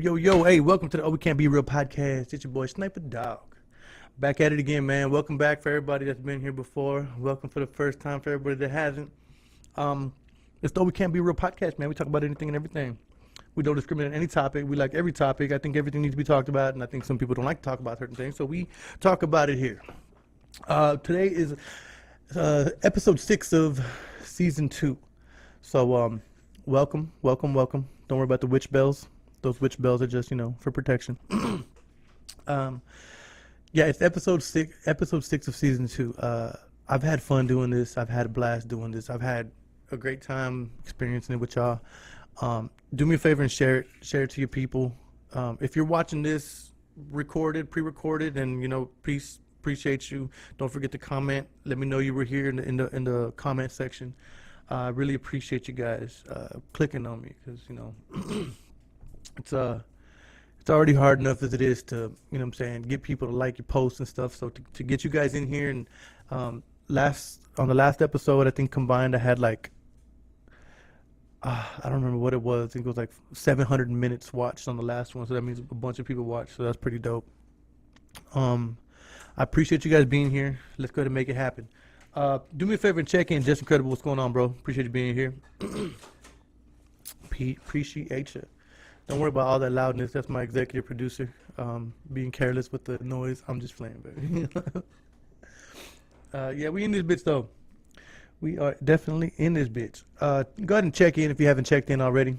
Yo, hey, welcome to the Oh We Can't Be Real podcast. It's your boy Sniper Dog. Back at it again, man. Welcome back for everybody that's been here before. Welcome for the first time for everybody that hasn't. It's the Oh We Can't Be Real podcast, man. We talk about anything and everything. We don't discriminate on any topic. We like every topic. I think everything needs to be talked about, and I think some people don't like to talk about certain things, so we talk about it here. Today is episode 6 of season 2. So, welcome. Don't worry about the witch bells. Those witch bells are just, for protection. Yeah, it's episode 6 of season 2. I've had fun doing this. I've had a blast doing this. I've had a great time experiencing it with y'all. Do me a favor and share it to your people. If you're watching this pre-recorded, and please appreciate you. Don't forget to comment. Let me know you were here in the comment section. I really appreciate you guys clicking on me because it's already hard enough as it is to get people to like your posts and stuff. So to get you guys in here, and on the last episode, I think combined I had I don't remember what it was. I think it was like 700 minutes watched on the last one. So that means a bunch of people watched. So that's pretty dope. I appreciate you guys being here. Let's go ahead and make it happen. Do me a favor and check in. Just Incredible, what's going on, bro? Appreciate you being here. Pete, appreciate you. Don't worry about all that loudness. That's my executive producer. Being careless with the noise. I'm just playing, baby. Yeah, we in this bitch, though. We are definitely in this bitch. Go ahead and check in if you haven't checked in already.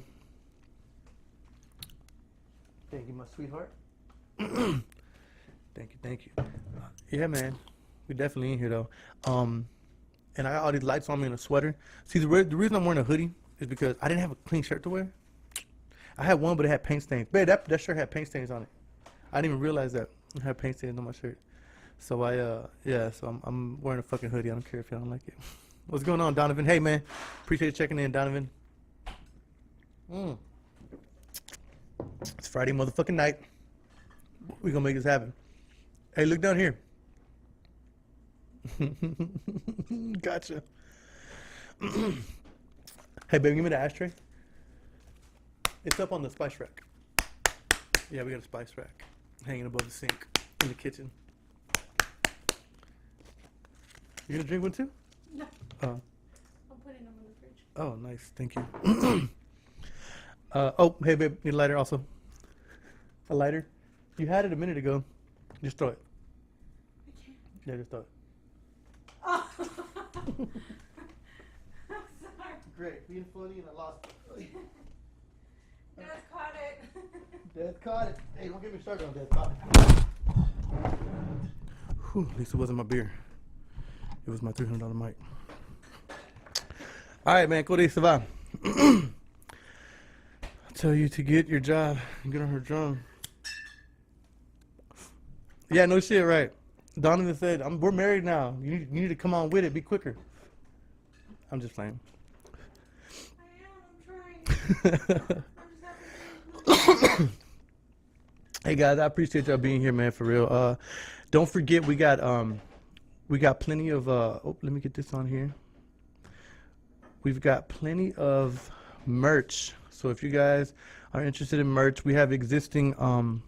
Thank you, my sweetheart. Thank you. Yeah, man. We definitely in here, though. And I got all these lights on me in a sweater. See, the reason I'm wearing a hoodie is because I didn't have a clean shirt to wear. I had one, but it had paint stains. Babe, that shirt had paint stains on it. I didn't even realize that. It had paint stains on my shirt. So so I'm wearing a fucking hoodie. I don't care if y'all don't like it. What's going on, Donovan? Hey, man. Appreciate you checking in, Donovan. It's Friday motherfucking night. We gonna make this happen. Hey, look down here. Gotcha. Hey, baby, give me the ashtray. It's up on the spice rack. Yeah, we got a spice rack hanging above the sink in the kitchen. You gonna drink one too? No. I'll put it in the fridge. Oh, nice. Thank you. Oh, hey, babe, need a lighter also? A lighter? You had it a minute ago. Just throw it. I can't. Yeah, just throw it. Oh. I'm sorry. Great. Being funny and I lost it. Dad caught it. Dad caught it. Hey, don't get me started on Dad caught it. Whew, at least it wasn't my beer. It was my $300 mic. All right, man. Cody Sava. I tell you to get your job and get on her drum. Yeah, no shit, right. Donovan said, we're married now. You need to come on with it. Be quicker. I'm just playing. I am. I'm trying. Hey guys, I appreciate y'all being here, man, for real. Don't forget we got plenty of let me get this on here. We've got plenty of merch. So if you guys are interested in merch, we have the existing line.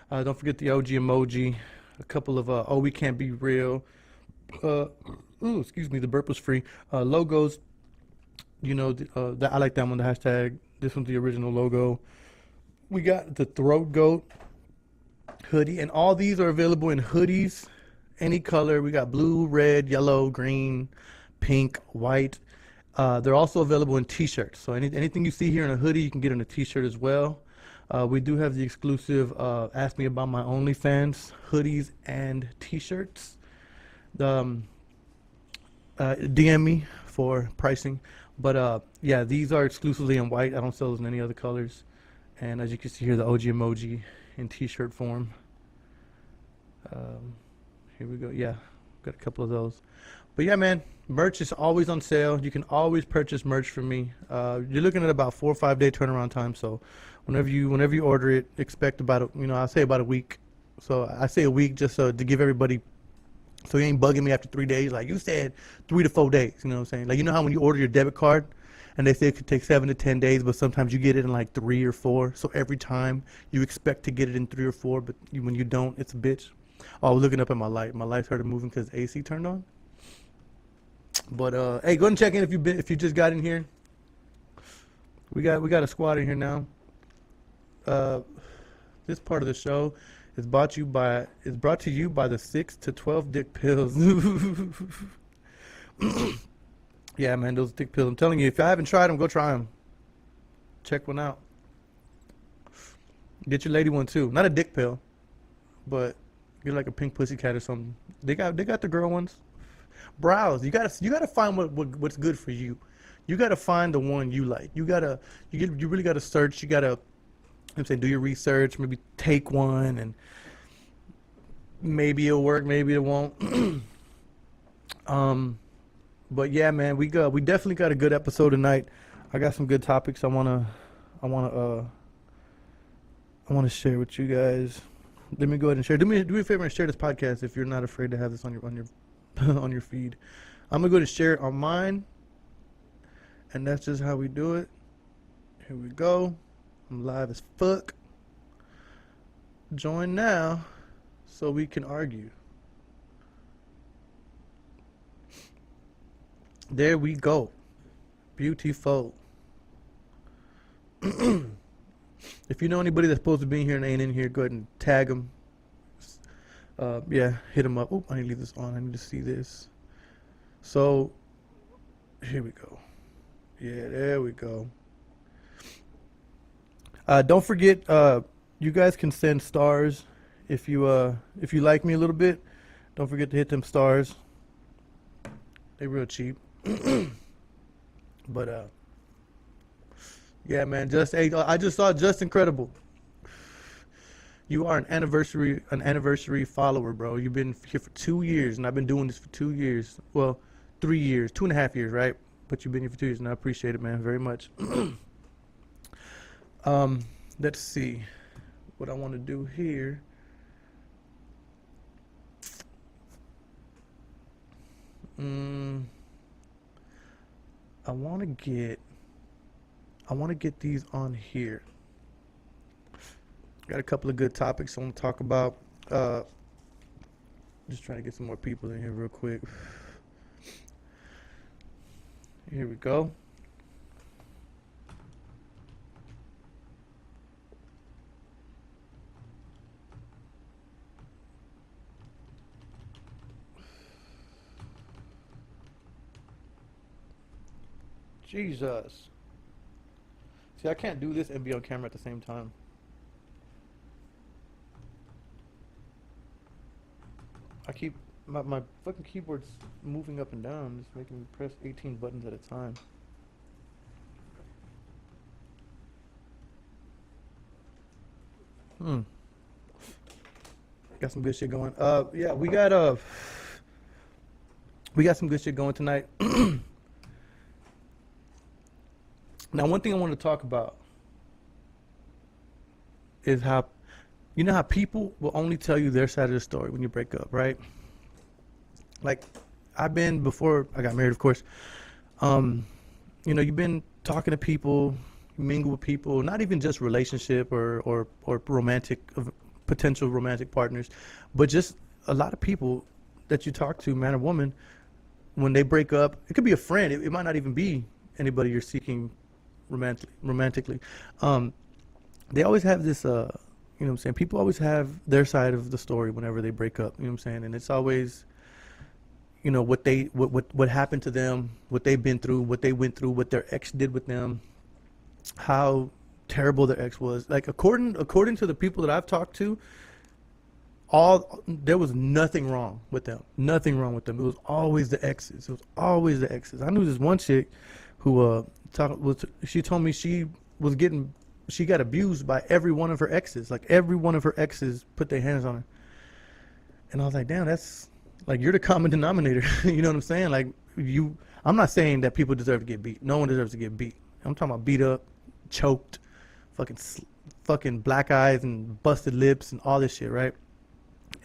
Don't forget the OG emoji, a couple of Oh We Can't Be Real. Excuse me, the burp was free. Logos. I like that one, the hashtag. This one's the original logo. We got the Throat Goat hoodie, and all these are available in hoodies, any color. We got blue, red, yellow, green, pink, white. They're also available in t-shirts. So anything you see here in a hoodie, you can get in a t-shirt as well. We do have the exclusive Ask Me About My OnlyFans hoodies and t-shirts. DM me for pricing. But yeah, these are exclusively in white. I don't sell those in any other colors. And as you can see here, the OG emoji in t-shirt form. Here we go. Yeah, got a couple of those. But yeah, man, merch is always on sale. You can always purchase merch from me. You're looking at about 4 or 5 day turnaround time. So whenever you order it, expect about I'll say about a week. So I say a week just to give everybody, so you ain't bugging me after 3 days. Like you said, 3 to 4 days. You know what I'm saying? Like, you know how when you order your debit card and they say it could take 7 to 10 days, but sometimes you get it in like 3 or 4. So every time you expect to get it in 3 or 4, but when you don't, it's a bitch. Oh, I was looking up at my light. My light started moving because AC turned on. But hey, go ahead and check in if you just got in here. We got a squad in here now. This part of the show is brought to you by the 6 to 12 dick pills. Yeah, man, those dick pills. I'm telling you, if you haven't tried them, go try them. Check one out. Get your lady one too. Not a dick pill, but get like a pink pussycat or something. They got the girl ones. Browse. You gotta find what's good for you. You gotta find the one you like. You really gotta search. You gotta, I'm saying, do your research. Maybe take one, and maybe it'll work. Maybe it won't. But yeah, man, we definitely got a good episode tonight. I got some good topics I wanna share with you guys. Let me go ahead and share. Do me a favor and share this podcast if you're not afraid to have this on your on your feed. I'm gonna go to share it on mine, and that's just how we do it. Here we go. I'm live as fuck. Join now so we can argue. There we go. Beautiful. If you know anybody that's supposed to be in here and ain't in here, go ahead and tag them. Yeah, hit them up. Oh, I need to leave this on. I need to see this. So, here we go. Yeah, there we go. Don't forget, you guys can send stars if you like me a little bit. Don't forget to hit them stars. They real cheap. But yeah, man. I just saw Just Incredible. You are an anniversary follower, bro. You've been here for 2 years, and I've been doing this for 2 years. Well, 3 years, 2.5 years, right? But you've been here for 2 years, and I appreciate it, man, very much. Let's see what I want to do here. I want to get these on here. Got a couple of good topics I want to talk about. Just trying to get some more people in here real quick. Here we go. Jesus. See, I can't do this and be on camera at the same time. I keep my fucking keyboard's moving up and down. It's making me press 18 buttons at a time. Got some good shit going. Yeah, we got some good shit going tonight. Now, one thing I want to talk about is how, you know how people will only tell you their side of the story when you break up, right? Like, before I got married, of course, you've been talking to people, mingle with people, not even just relationship or potential romantic partners, but just a lot of people that you talk to, man or woman, when they break up, it could be a friend. It might not even be anybody you're seeking romantically. They always have this, you know what I'm saying? People always have their side of the story whenever they break up, you know what I'm saying? And it's always, what happened to them, what they've been through, what they went through, what their ex did with them, how terrible their ex was. Like, according to the people that I've talked to, there was nothing wrong with them. Nothing wrong with them. It was always the exes. It was always the exes. I knew this one chick who she told me she got abused by every one of her exes. Like, every one of her exes put their hands on her. And I was like, damn, that's like, you're the common denominator. You know what I'm saying? Like, I'm not saying that people deserve to get beat. No one deserves to get beat. I'm talking about beat up, choked, fucking black eyes and busted lips and all this shit, right?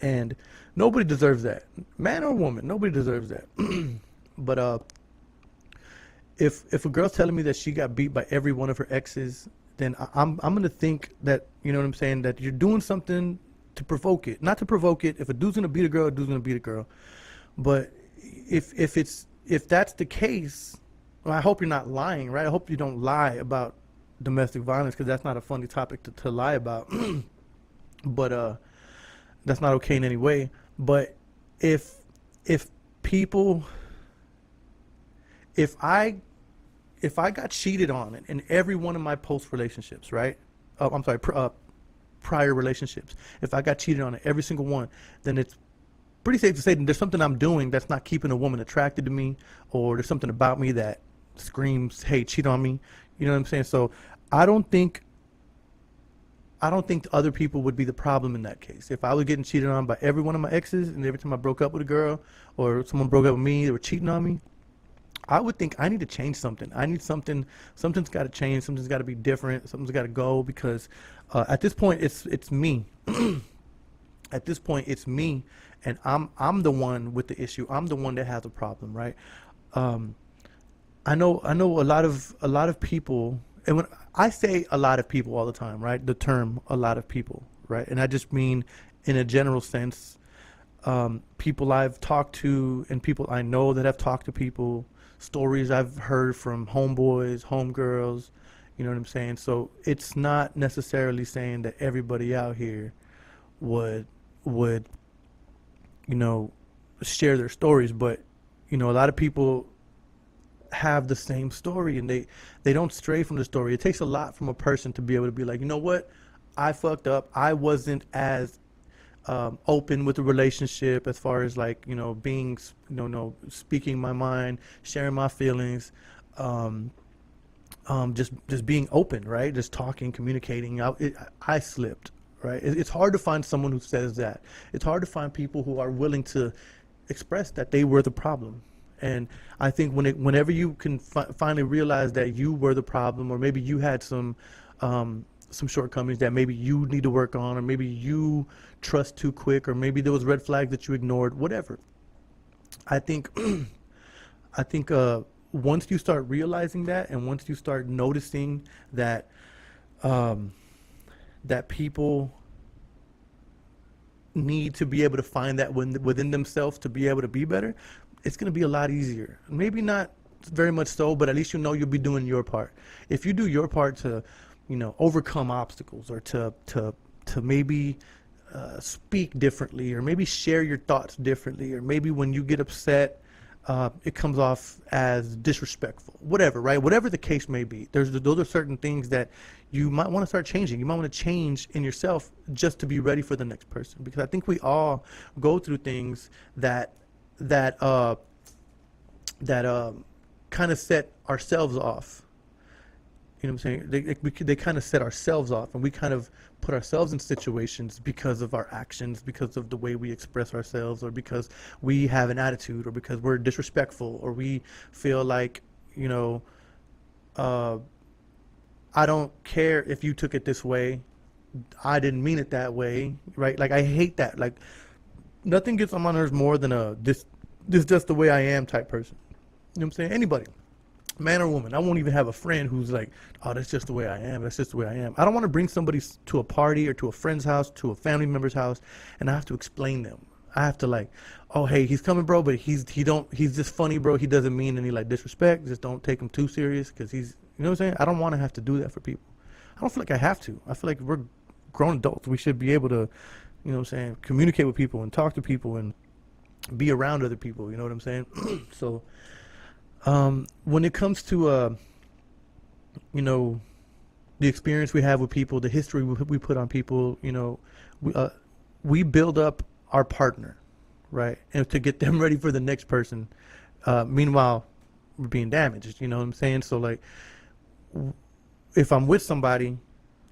And nobody deserves that. Man or woman, nobody deserves that. But if a girl's telling me that she got beat by every one of her exes, then I'm gonna think that, you know what I'm saying, that you're doing something to provoke it, not to provoke it. If a dude's gonna beat a girl, a dude's gonna beat a girl. But if that's the case, well, I hope you're not lying, right? I hope you don't lie about domestic violence, because that's not a funny topic to lie about. But that's not okay in any way. But if people, if I got cheated on in every one of my post relationships, right? I'm sorry, prior relationships. If I got cheated on in every single one, then it's pretty safe to say that there's something I'm doing that's not keeping a woman attracted to me, or there's something about me that screams, "Hey, cheat on me." You know what I'm saying? So I don't think other people would be the problem in that case. If I was getting cheated on by every one of my exes, and every time I broke up with a girl or someone broke up with me, they were cheating on me, I would think I need to change something. I need something's got to change. Something's got to be different. Something's got to go, because at this point it's me. At this point it's me, and I'm the one with the issue. I'm the one that has a problem, right? I know a lot of people, and when I say a lot of people all the time, right? The term "a lot of people," right? And I just mean in a general sense, people I've talked to and people I know that have talked to people, stories I've heard from homeboys, homegirls, you know what I'm saying? So it's not necessarily saying that everybody out here would you know, share their stories, but you know, a lot of people have the same story, and they don't stray from the story. It takes a lot from a person to be able to be like, you know what, I fucked up. I wasn't as open with the relationship, as far as like, you know, being, speaking my mind, sharing my feelings, just being open, right? Just talking, communicating. I slipped, right? It's hard to find someone who says that. It's hard to find people who are willing to express that they were the problem. And I think whenever you can finally realize that you were the problem, or maybe you had some shortcomings that maybe you need to work on, or maybe you trust too quick, or maybe there was red flags that you ignored, whatever. I think once you start realizing that, and once you start noticing that that people need to be able to find that within themselves to be able to be better, it's going to be a lot easier. Maybe not very much so, but at least you know you'll be doing your part. If you do your part to, overcome obstacles, or to maybe speak differently, or maybe share your thoughts differently, or maybe when you get upset, it comes off as disrespectful, whatever, right? Whatever the case may be, those are certain things that you might want to start changing. You might want to change in yourself just to be ready for the next person, because I think we all go through things that kind of set ourselves off. You know what I'm saying? They kind of set ourselves off, and we kind of put ourselves in situations because of our actions, because of the way we express ourselves, or because we have an attitude, or because we're disrespectful, or we feel like, I don't care if you took it this way. I didn't mean it that way, right? Like, I hate that. Like, nothing gets on my nerves more than this just the way I am type person. You know what I'm saying? Anybody, man or woman. I won't even have a friend who's like, oh, that's just the way I am. That's just the way I am. I don't want to bring somebody to a party, or to a friend's house, to a family member's house, and I have to explain them. I have to like, oh, hey, he's coming, bro, but he's just funny, bro. He doesn't mean any like disrespect. Just don't take him too serious, because he's, you know what I'm saying? I don't want to have to do that for people. I don't feel like I have to. I feel like we're grown adults. We should be able to, you know what I'm saying, communicate with people and talk to people and be around other people. You know what I'm saying? So when it comes to the experience we have with people, the history we put on people, we build up our partner, right? And to get them ready for the next person. Meanwhile, we're being damaged. You know what I'm saying? So like, if I'm with somebody,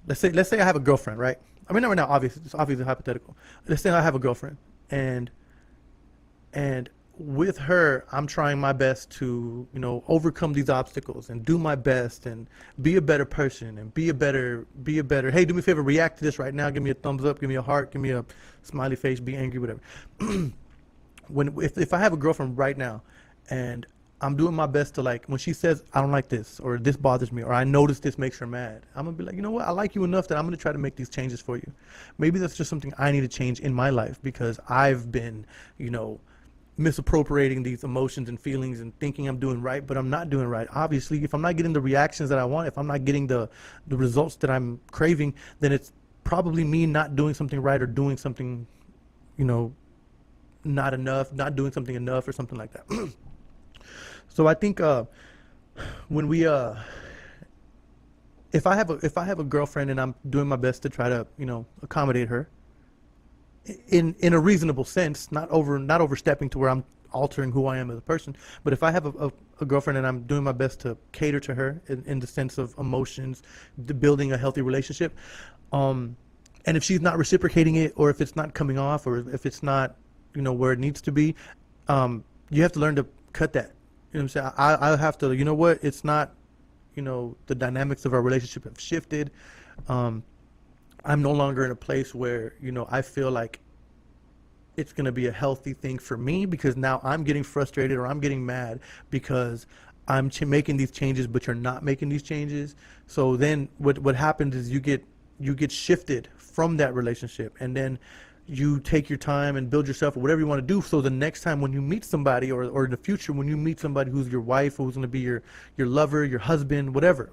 let's say I have a girlfriend, right? I mean, not right now, obviously, it's obviously hypothetical. Let's say I have a girlfriend, and with her, I'm trying my best to, overcome these obstacles and do my best and be a better person and be a better, hey, do me a favor, react to this right now. Give me a thumbs up, give me a heart, give me a smiley face, be angry, whatever. If I have a girlfriend right now, and I'm doing my best to, like, when she says I don't like this or this bothers me or I notice this makes her mad, I'm gonna be like, you know what, I like you enough that I'm gonna try to make these changes for you. Maybe that's just something I need to change in my life because I've been, you know, misappropriating these emotions and feelings and thinking I'm doing right, but I'm not doing right. Obviously, if I'm not getting the reactions that I want, if I'm not getting the results that I'm craving, then it's probably me not doing something right or doing something, you know, not enough, not doing something enough or something like that. So I think when we if I have a girlfriend and I'm doing my best to try to, you know, accommodate her in a reasonable sense, not overstepping to where I'm altering who I am as a person. But if I have a girlfriend and I'm doing my best to cater to her in the sense of emotions, building a healthy relationship, and if she's not reciprocating it, or if it's not coming off, or if it's not, you know, where it needs to be, you have to learn to cut that. You know what I'm saying? I have to, you know what, it's not, you know, the dynamics of our relationship have shifted. I'm no longer in a place where, you know, I feel like it's going to be a healthy thing for me because now I'm getting frustrated or I'm getting mad because I'm making these changes, but you're not making these changes. So then what happens is you get shifted from that relationship, and then you take your time and build yourself or whatever you want to do. So the next time when you meet somebody, or in the future when you meet somebody who's your wife, who's going to be your lover, your husband, whatever,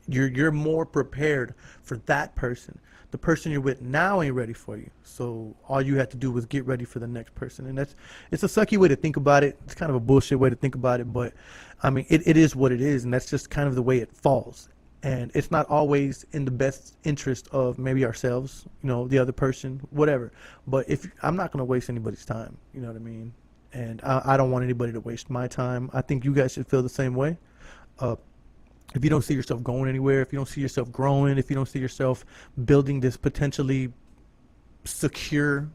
you're more prepared for that person. The person you're with now ain't ready for you. So all you have to do is get ready for the next person. And it's a sucky way to think about it. It's kind of a bullshit way to think about it, but I mean, it is what it is, and that's just kind of the way it falls. And it's not always in the best interest of maybe ourselves, you know, the other person, whatever. But if I'm not going to waste anybody's time, you know what I mean? And I don't want anybody to waste my time. I think you guys should feel the same way. If you don't see yourself going anywhere, if you don't see yourself growing, if you don't see yourself building this potentially secure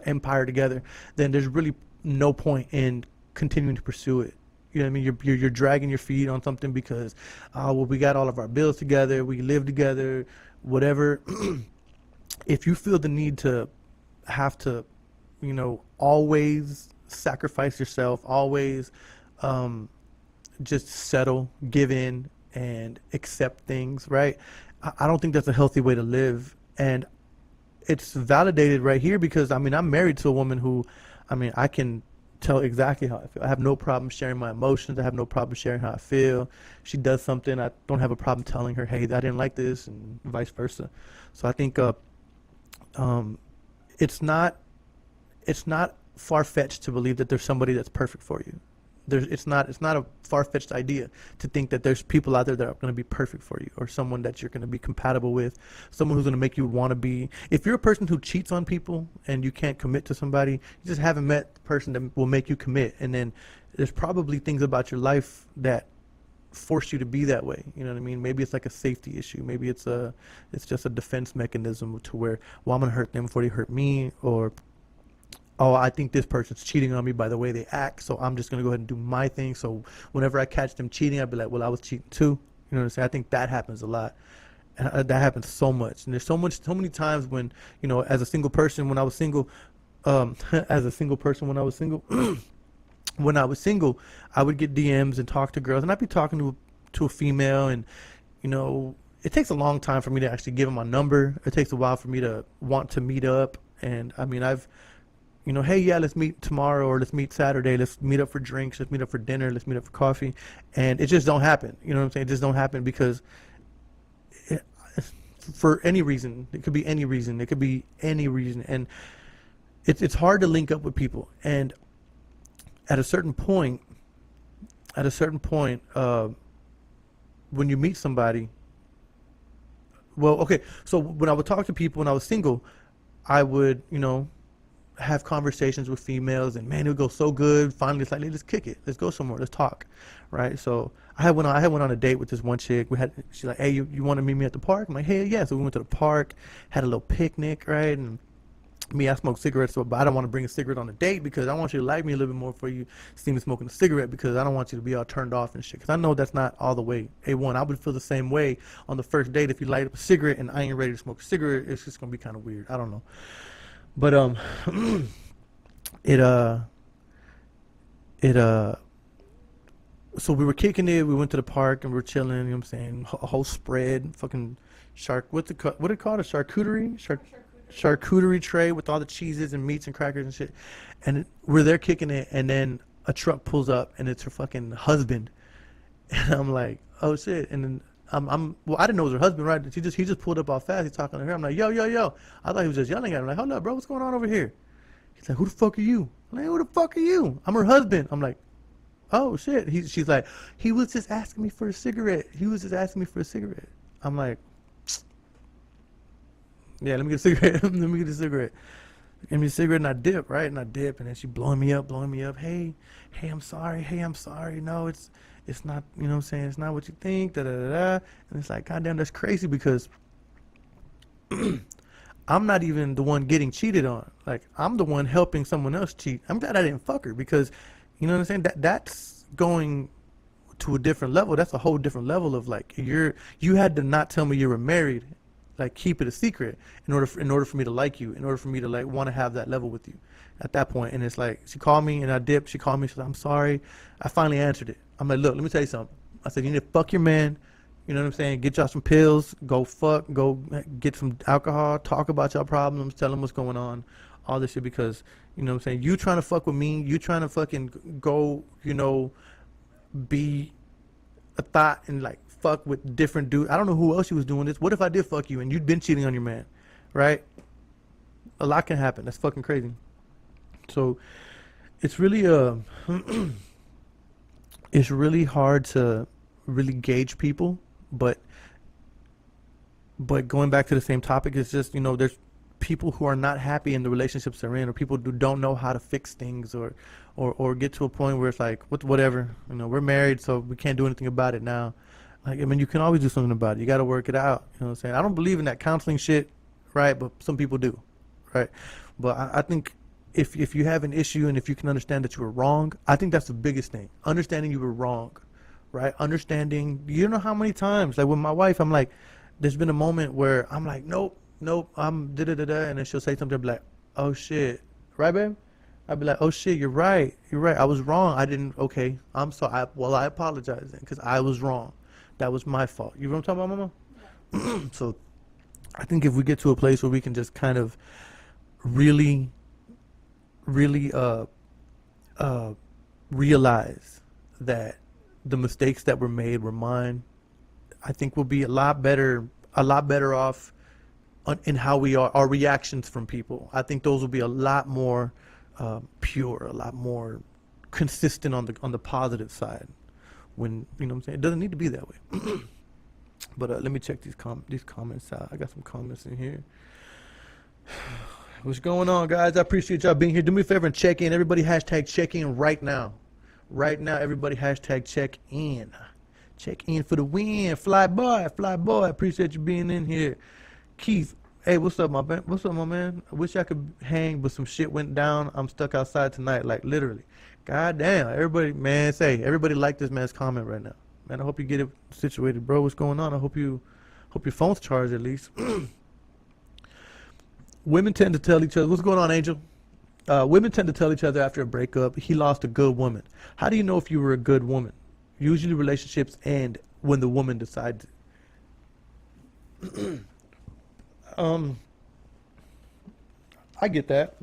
empire together, then there's really no point in continuing to pursue it. You know what I mean? You're dragging your feet on something because, well, we got all of our bills together, we live together, whatever. If you feel the need to have to, you know, always sacrifice yourself, always just settle, give in, and accept things, right? I don't think that's a healthy way to live. And it's validated right here because, I mean, I'm married to a woman who, I mean, I can tell exactly how I feel. I have no problem sharing my emotions. I have no problem sharing how I feel. She does something, I don't have a problem telling her, hey, I didn't like this, and vice versa. So I think it's not far-fetched to believe that there's somebody that's perfect for you. It's not a far-fetched idea to think that there's people out there that are going to be perfect for you, or someone that you're going to be compatible with, someone who's going to make you want to be. If you're a person who cheats on people and you can't commit to somebody, you just haven't met the person that will make you commit. And then there's probably things about your life that force you to be that way. You know what I mean? Maybe it's like a safety issue. Maybe it's just a defense mechanism to where, well, I'm going to hurt them before they hurt me, or, oh, I think this person's cheating on me by the way they act, so I'm just going to go ahead and do my thing. So whenever I catch them cheating, I'll be like, well, I was cheating too. You know what I'm saying? I think that happens a lot. And that happens so much. And there's so many times when, you know, as a single person, when I was single, as a single person, when I was single, when I was single, I would get DMs and talk to girls, and I'd be talking to a female, and, you know, it takes a long time for me to actually give them my number. It takes a while for me to want to meet up. And I mean, you know, hey, yeah, let's meet tomorrow, or let's meet Saturday. Let's meet up for drinks. Let's meet up for dinner. Let's meet up for coffee. And it just don't happen. You know what I'm saying? It just don't happen because for any reason. It could be any reason. It could be any reason. And it's hard to link up with people. And at a certain point, when you meet somebody, well, okay, so when I would talk to people when I was single, I would, you know, have conversations with females, and man, it would go so good. Finally, it's like, let's kick it. Let's go somewhere. Let's talk, right? So I went on a date with this one chick. She's like, hey, you want to meet me at the park? I'm like, hey, yeah. So we went to the park, had a little picnic, right? And me, I smoke cigarettes, but I don't want to bring a cigarette on a date because I want you to like me a little bit more before you see me smoking a cigarette, because I don't want you to be all turned off and shit. Because I know that's not all the way. A1, I would feel the same way on the first date if you light up a cigarette and I ain't ready to smoke a cigarette. It's just gonna be kind of weird. I don't know. But so we were kicking it. We went to the park and we were chilling. You know what I'm saying? A whole spread, fucking shark. What it called? A charcuterie? Charcuterie tray with all the cheeses and meats and crackers and shit. And we're there kicking it, and then a truck pulls up, and it's her fucking husband. And I'm like, oh shit. And then well, I didn't know it was her husband, right? He just pulled up all fast. He's talking to her. I'm like, yo, yo, yo. I thought he was just yelling at him. Like, hold up, bro, what's going on over here? He's like, who the fuck are you? I'm like, who the fuck are you? I'm her husband. I'm like, oh shit. She's like, he was just asking me for a cigarette. He was just asking me for a cigarette. I'm like, yeah, let me get a cigarette. Let me get a cigarette. Give me a cigarette and I dip, right? And I dip, and then she blowing me up. Hey, I'm sorry. Hey, I'm sorry. No, it's not. You know what I'm saying? It's not what you think. Da da da da. And it's like, goddamn, that's crazy because I'm not even the one getting cheated on. Like, I'm the one helping someone else cheat. I'm glad I didn't fuck her because, you know what I'm saying? That's going to a different level. That's a whole different level of like you had to not tell me you were married, like keep it a secret in order for me to like you, in order for me to like want to have that level with you at that point. And it's like she called me and I dipped. She called me. She said, I'm sorry. I finally answered it. I'm like, look, let me tell you something. I said, you need to fuck your man. You know what I'm saying? Get y'all some pills. Go fuck. Go get some alcohol. Talk about y'all problems. Tell them what's going on. All this shit because, you know what I'm saying? You trying to fuck with me. You trying to fucking go, you know, be a thought and like fuck with different dudes. I don't know who else you was doing this. What if I did fuck you and you'd been cheating on your man, right? A lot can happen. That's fucking crazy. So it's really it's really hard to really gauge people, but going back to the same topic, it's just, you know, there's people who are not happy in the relationships they're in, or people who don't know how to fix things, or get to a point where it's like, whatever, you know, we're married, so we can't do anything about it now. Like, I mean, you can always do something about it. You got to work it out. You know what I'm saying? I don't believe in that counseling shit, right? But some people do, right? But I think if you have an issue and if you can understand that you were wrong, I think that's the biggest thing. Understanding you were wrong, right? Understanding, you know how many times, like with my wife, I'm like, there's been a moment where I'm like, nope, I'm da-da-da-da, and then she'll say something like, oh shit, right, babe? I'd be like, oh shit, you're right, I was wrong, I didn't, okay, I'm sorry, I apologize then, because I was wrong. That was my fault. You know what I'm talking about, mama? So I think if we get to a place where we can just kind of really realize that the mistakes that were made were mine, I think we'll be a lot better off in how we are, our reactions from people. I think those will be a lot more pure, a lot more consistent on the positive side. When, you know what I'm saying, it doesn't need to be that way. But let me check these comments out. I got some comments in here. What's going on, guys? I appreciate y'all being here. Do me a favor and check in. Everybody hashtag check in right now. Right now, everybody hashtag check in. Check in for the win. Fly boy. Appreciate you being in here. Keith, hey, what's up, my man? I wish I could hang, but some shit went down. I'm stuck outside tonight, like literally. God damn, everybody, man, everybody like this man's comment right now. Man, I hope you get it situated, bro. What's going on? I hope your phone's charged at least. Women tend to tell each other, what's going on, Angel? Women tend to tell each other after a breakup, he lost a good woman. How do you know if you were a good woman? Usually relationships end when the woman decides. I get that.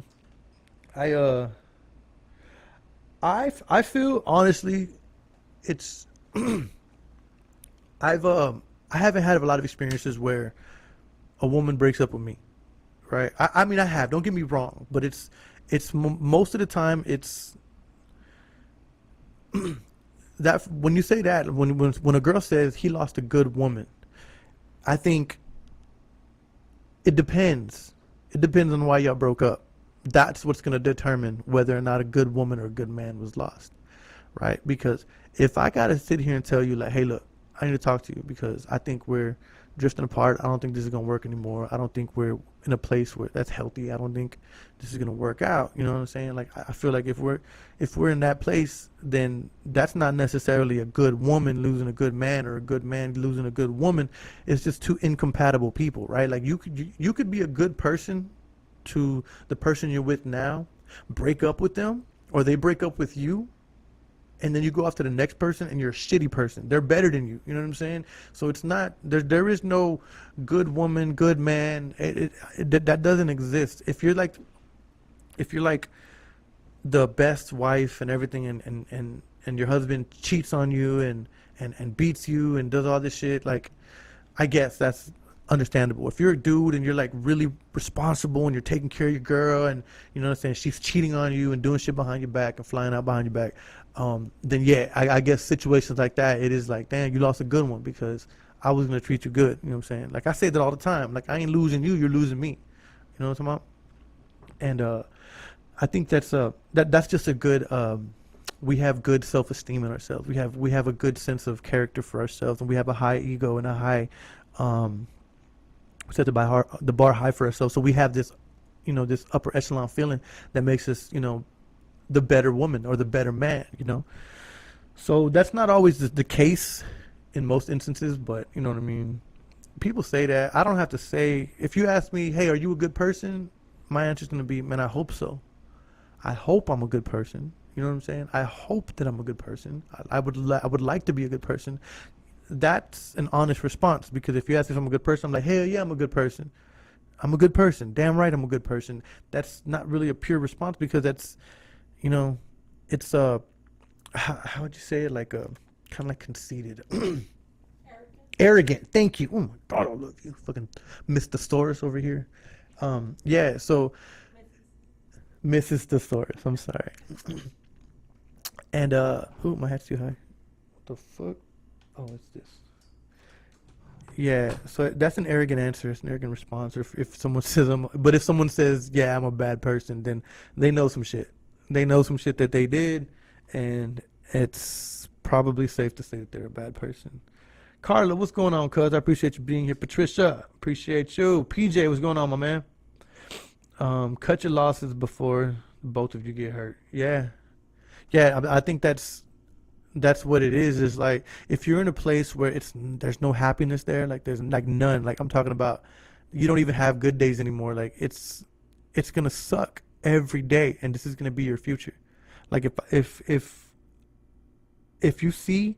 I feel honestly, it's I haven't had a lot of experiences where a woman breaks up with me, right? I mean I have. Don't get me wrong, but it's most of the time it's that when you say that when a girl says he lost a good woman, I think it depends. It depends on why y'all broke up. That's what's going to determine whether or not a good woman or a good man was lost, right? Because if I got to sit here and tell you like, hey, look, I need to talk to you because I think we're drifting apart. I don't think this is going to work anymore. I don't think we're in a place where that's healthy. I don't think this is going to work out. You know what I'm saying? Like, I feel like if we're in that place, then that's not necessarily a good woman losing a good man or a good man losing a good woman. It's just two incompatible people, right? Like you could be a good person to the person you're with now, break up with them, or they break up with you, and then you go off to the next person and you're a shitty person. They're better than you. You know what I'm saying? So it's not there is no good woman, good man. That doesn't exist. If you're like the best wife and everything, and your husband cheats on you and beats you and does all this shit, like, I guess that's understandable. If you're a dude and you're like really responsible and you're taking care of your girl, and you know what I'm saying, she's cheating on you and doing shit behind your back and flying out behind your back, then yeah, I guess situations like that, it is like, damn, you lost a good one because I was gonna treat you good. You know what I'm saying? Like, I say that all the time. Like, I ain't losing you, you're losing me. You know what I'm talking about? And I think that's just a good. We have good self-esteem in ourselves. We have a good sense of character for ourselves, and we have a high ego and a high. We set the bar high for ourselves, so we have this, you know, this upper echelon feeling that makes us, you know, the better woman or the better man. You know, so that's not always the case in most instances, but you know what I mean. People say that. I don't have to say. If you ask me, hey, are you a good person? My answer is going to be, man, I hope so. I hope I'm a good person. You know what I'm saying? I hope that I'm a good person. I would like to be a good person. That's an honest response, because if you ask me if I'm a good person, I'm like, hell yeah, I'm a good person. I'm a good person. Damn right, I'm a good person. That's not really a pure response, because that's, you know, it's how would you say it? Like kind of like conceited, arrogant. Thank you. Oh my God, I love you, fucking Mr. Storis over here. Yeah. So. Mrs. Thesaurus, I'm sorry. And ooh, my hat's too high. What the fuck? Oh, it's this. Yeah, so that's an arrogant answer. It's an arrogant response. Or if someone says but if someone says, yeah, I'm a bad person, then they know some shit. They know some shit that they did, and it's probably safe to say that they're a bad person. Carla, what's going on, cuz? I appreciate you being here. Patricia, appreciate you. PJ, what's going on, my man? Cut your losses before both of you get hurt. Yeah. I think that's what it is. Is like, if you're in a place where there's no happiness there, like there's like none. Like, I'm talking about, you don't even have good days anymore. Like, it's gonna suck every day, and this is gonna be your future. Like, if you see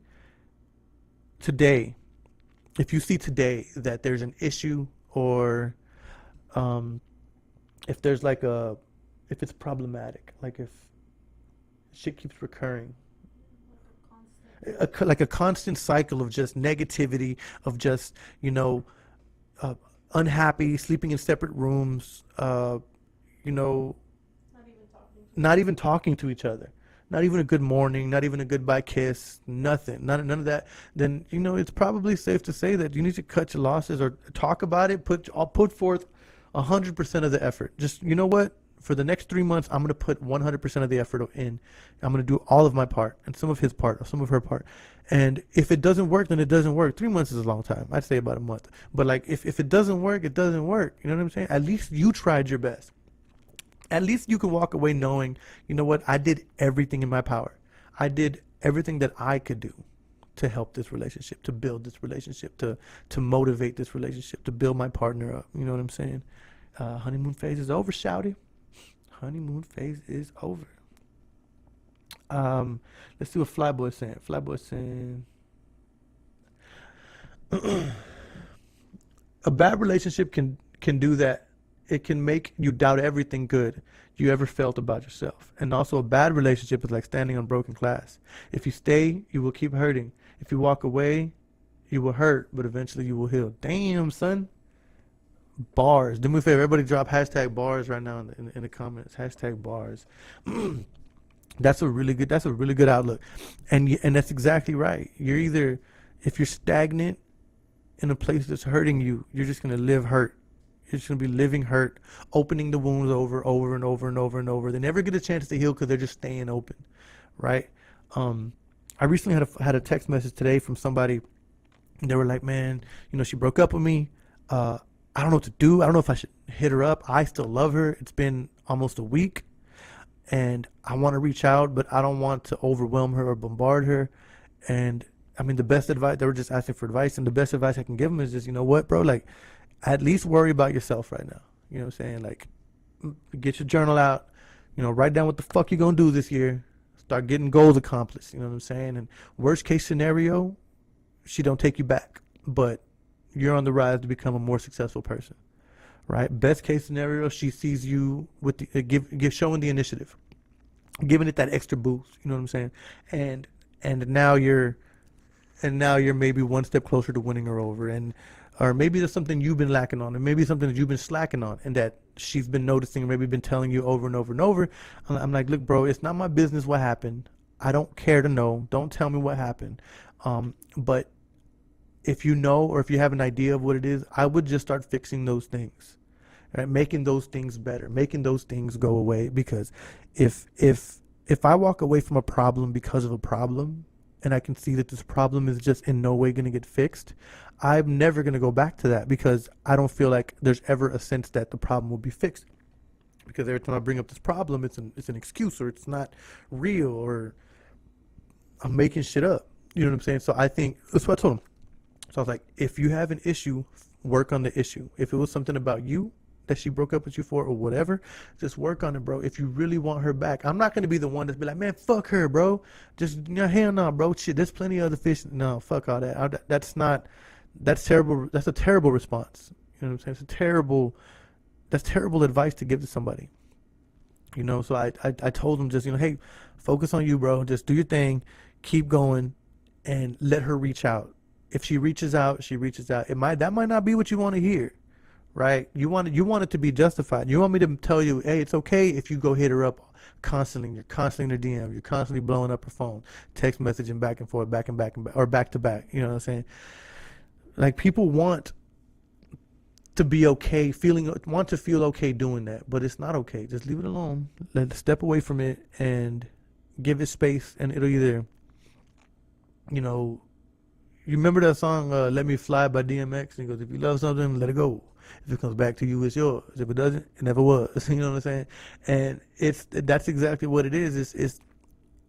today, that there's an issue, or if there's like if it's problematic, like if shit keeps recurring, like a constant cycle of just negativity, of just, you know, unhappy, sleeping in separate rooms, you know, not even talking to each other, not even a good morning, not even a goodbye kiss, nothing, none of that, then, you know, it's probably safe to say that you need to cut your losses, or talk about it, put forth 100% of the effort. Just, you know what? For the next 3 months, I'm going to put 100% of the effort in. I'm going to do all of my part, and some of his part, or some of her part. And if it doesn't work, then it doesn't work. 3 months is a long time. I'd say about a month. But like, if it doesn't work, it doesn't work. You know what I'm saying? At least you tried your best. At least you can walk away knowing, you know what? I did everything in my power. I did everything that I could do to help this relationship, to build this relationship, to motivate this relationship, to build my partner up. You know what I'm saying? Honeymoon phase is over, shouty. Honeymoon phase is over. Let's see what Flyboy's saying. Flyboy's saying, a bad relationship can do that. It can make you doubt everything good you ever felt about yourself. And also, a bad relationship is like standing on broken glass. If you stay, you will keep hurting. If you walk away, you will hurt, but eventually you will heal. Damn, son. Bars. Do me a favor, everybody drop hashtag bars right now in the comments. Hashtag bars. That's a really good outlook. And that's exactly right. You're either, if you're stagnant in a place that's hurting you, you're just going to live hurt. You're just going to be living hurt, opening the wounds over and over and over and over. They never get a chance to heal because they're just staying open, right? I recently had a text message today from somebody. They were like, man, you know, she broke up with me. I don't know what to do. I don't know if I should hit her up. I still love her. It's been almost a week, and I want to reach out, but I don't want to overwhelm her or bombard her. And I mean, the best advice, they were just asking for advice, and the best advice I can give them is just, you know what, bro, like, at least worry about yourself right now. You know what I'm saying? Like, get your journal out, you know, write down what the fuck you're going to do this year. start getting goals accomplished. You know what I'm saying? And worst case scenario, she don't take you back, but you're on the rise to become a more successful person, right? Best case scenario, she sees you with the showing the initiative, giving it that extra boost. You know what I'm saying? And now you're maybe one step closer to winning her over, and or maybe there's something you've been lacking on, and maybe something that you've been slacking on, and that she's been noticing, or maybe been telling you over and over and over. I'm like, look, bro, it's not my business what happened. I don't care to know. Don't tell me what happened. But if you know, or if you have an idea of what it is, I would just start fixing those things, right? Making those things better, making those things go away. Because if I walk away from a problem because of a problem, and I can see that this problem is just in no way going to get fixed, I'm never going to go back to that, because I don't feel like there's ever a sense that the problem will be fixed. Because every time I bring up this problem, it's an excuse, or it's not real, or I'm making shit up. You know what I'm saying? So I think that's what I told him. So I was like, if you have an issue, work on the issue. If it was something about you that she broke up with you for, or whatever, just work on it, bro. If you really want her back, I'm not gonna be the one that's be like, man, fuck her, bro. Just, hell no, bro. Shit, there's plenty of other fish. No, fuck all that. That's terrible. That's a terrible response. You know what I'm saying? That's terrible advice to give to somebody. So I told him, just, hey, focus on you, bro. Just do your thing, keep going, and let her reach out. If she reaches out, she reaches out. That might not be what you want to hear, right? You want it to be justified. You want me to tell you, hey, it's okay if you go hit her up constantly. You're constantly in her DM. You're constantly blowing up her phone, text messaging back and forth, back and back, or back to back. You know what I'm saying? Like, people want to be okay, want to feel okay doing that, but it's not okay. Just leave it alone. Step away from it and give it space, and it'll either, you remember that song, Let Me Fly by DMX? And he goes, if you love something, let it go. If it comes back to you, it's yours. If it doesn't, it never was. You know what I'm saying? And that's exactly what it is. It's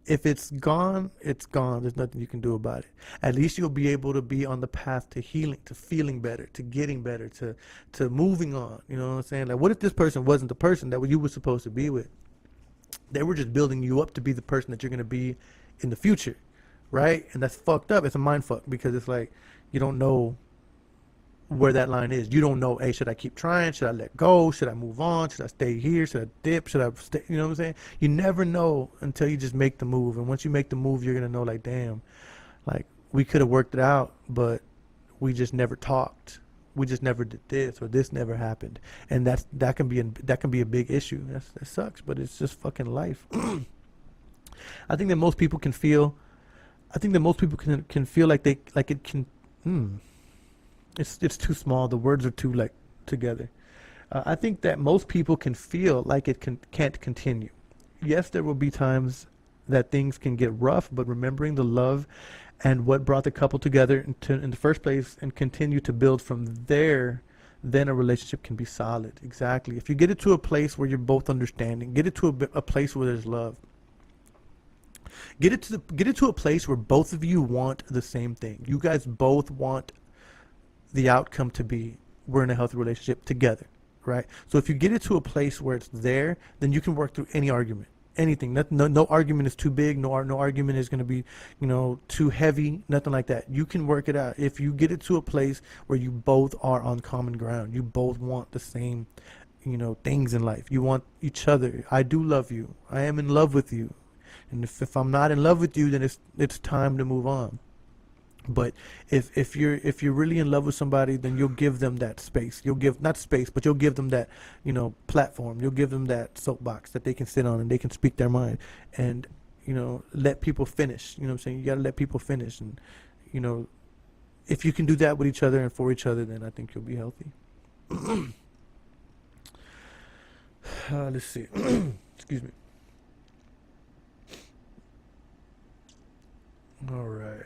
if it's gone, it's gone. There's nothing you can do about it. At least you'll be able to be on the path to healing, to feeling better, to getting better, to moving on. You know what I'm saying? Like, what if this person wasn't the person that you were supposed to be with? They were just building you up to be the person that you're going to be in the future. Right? And that's fucked up. It's a mind fuck, because it's like, you don't know where that line is. You don't know, hey, should I keep trying? Should I let go? Should I move on? Should I stay here? Should I dip? Should I stay? You know what I'm saying? You never know until you just make the move. And once you make the move, you're going to know, like, damn, like, we could have worked it out, but we just never talked. We just never did this, or this never happened. And that can be a big issue. That sucks, but it's just fucking life. I think that most people can feel like it can. It's too small. The words are too, like, together. I think that most people can feel like it can't continue. Yes, there will be times that things can get rough, but remembering the love and what brought the couple together in the first place, and continue to build from there, then a relationship can be solid. Exactly. If you get it to a place where you're both understanding, get it to a place where there's love. Get it to a place where both of you want the same thing. You guys both want the outcome to be, we're in a healthy relationship together, right? So if you get it to a place where it's there, then you can work through any argument, anything. No argument is too big. No argument is going to be, too heavy. Nothing like that. You can work it out. If you get it to a place where you both are on common ground, you both want the same, things in life. You want each other. I do love you. I am in love with you. And if I'm not in love with you, then it's time to move on. But if you're really in love with somebody, then you'll give them that space. You'll give, not space, but you'll give them that, platform. You'll give them that soapbox that they can sit on, and they can speak their mind, and, let people finish. You know what I'm saying? You got to let people finish. And, if you can do that with each other and for each other, then I think you'll be healthy. Let's see. Excuse me. All right.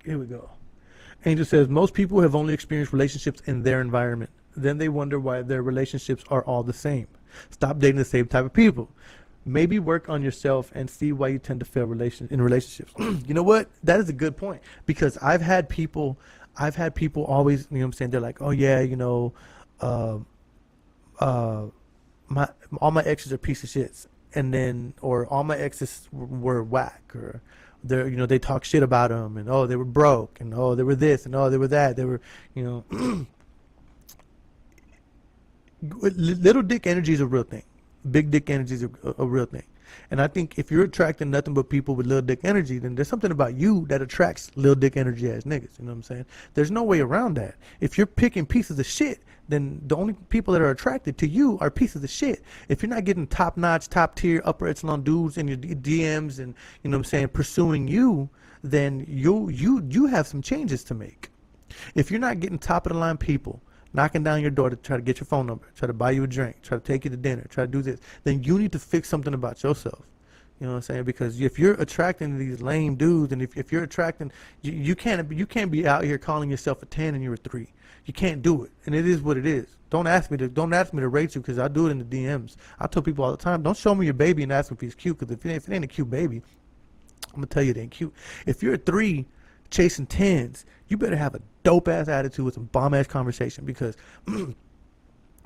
Here we go. Angel says, most people have only experienced relationships in their environment. Then they wonder why their relationships are all the same. Stop dating the same type of people. Maybe work on yourself and see why you tend to fail in relationships. You know what? That is a good point. Because I've had people always, you know what I'm saying? They're like, oh yeah, all my exes are piece of shits. and then or all my exes were whack, or they talk shit about them, and oh, they were broke, and oh, they were this, and oh, they were that, they were, little dick energy is a real thing. Big dick energy is a real thing. And I think if you're attracting nothing but people with little dick energy, then there's something about you that attracts little dick energy ass niggas. You know what I'm saying? There's no way around that. If you're picking pieces of shit, then the only people that are attracted to you are pieces of shit. If you're not getting top notch, top tier, upper echelon dudes in your DMs and, you know what I'm saying, pursuing you, then you have some changes to make. If you're not getting top of the line people knocking down your door to try to get your phone number, try to buy you a drink, try to take you to dinner, try to do this, then you need to fix something about yourself. You know what I'm saying? Because if you're attracting these lame dudes, and if you're attracting, you can't be out here calling yourself a 10 and you're a 3. You can't do it, and it is what it is. Don't ask me to rate you, because I do it in the DMs. I tell people all the time, don't show me your baby and ask me if he's cute, because if it ain't a cute baby, I'm gonna tell you it ain't cute. If you're a 3 chasing 10s, you better have a dope ass attitude with some bomb ass conversation, because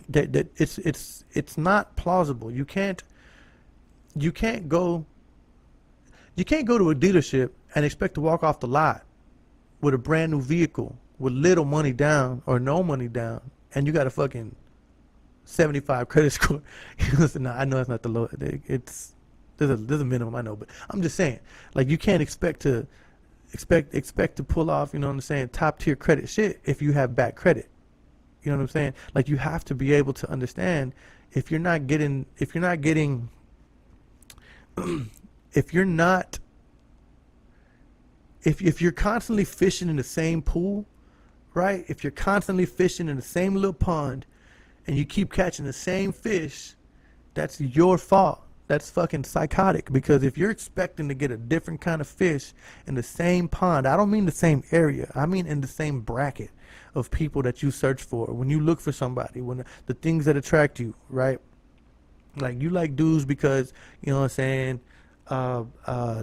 it's not plausible. You can't go to a dealership and expect to walk off the lot with a brand new vehicle with little money down or no money down, and you got a fucking 75 credit score. No, I know that's not the low. There's a minimum, I know, but I'm just saying, like, you can't expect to pull off, you know what I'm saying, top tier credit shit if you have bad credit. You know what I'm saying? Like, you have to be able to understand if you're constantly fishing in the same pool, right? If you're constantly fishing in the same little pond and you keep catching the same fish, that's your fault. That's fucking psychotic, because if you're expecting to get a different kind of fish in the same pond, I don't mean the same area, I mean in the same bracket of people that you search for when you look for somebody, when the things that attract you, right? Like, you like dudes because, you know what I'm saying,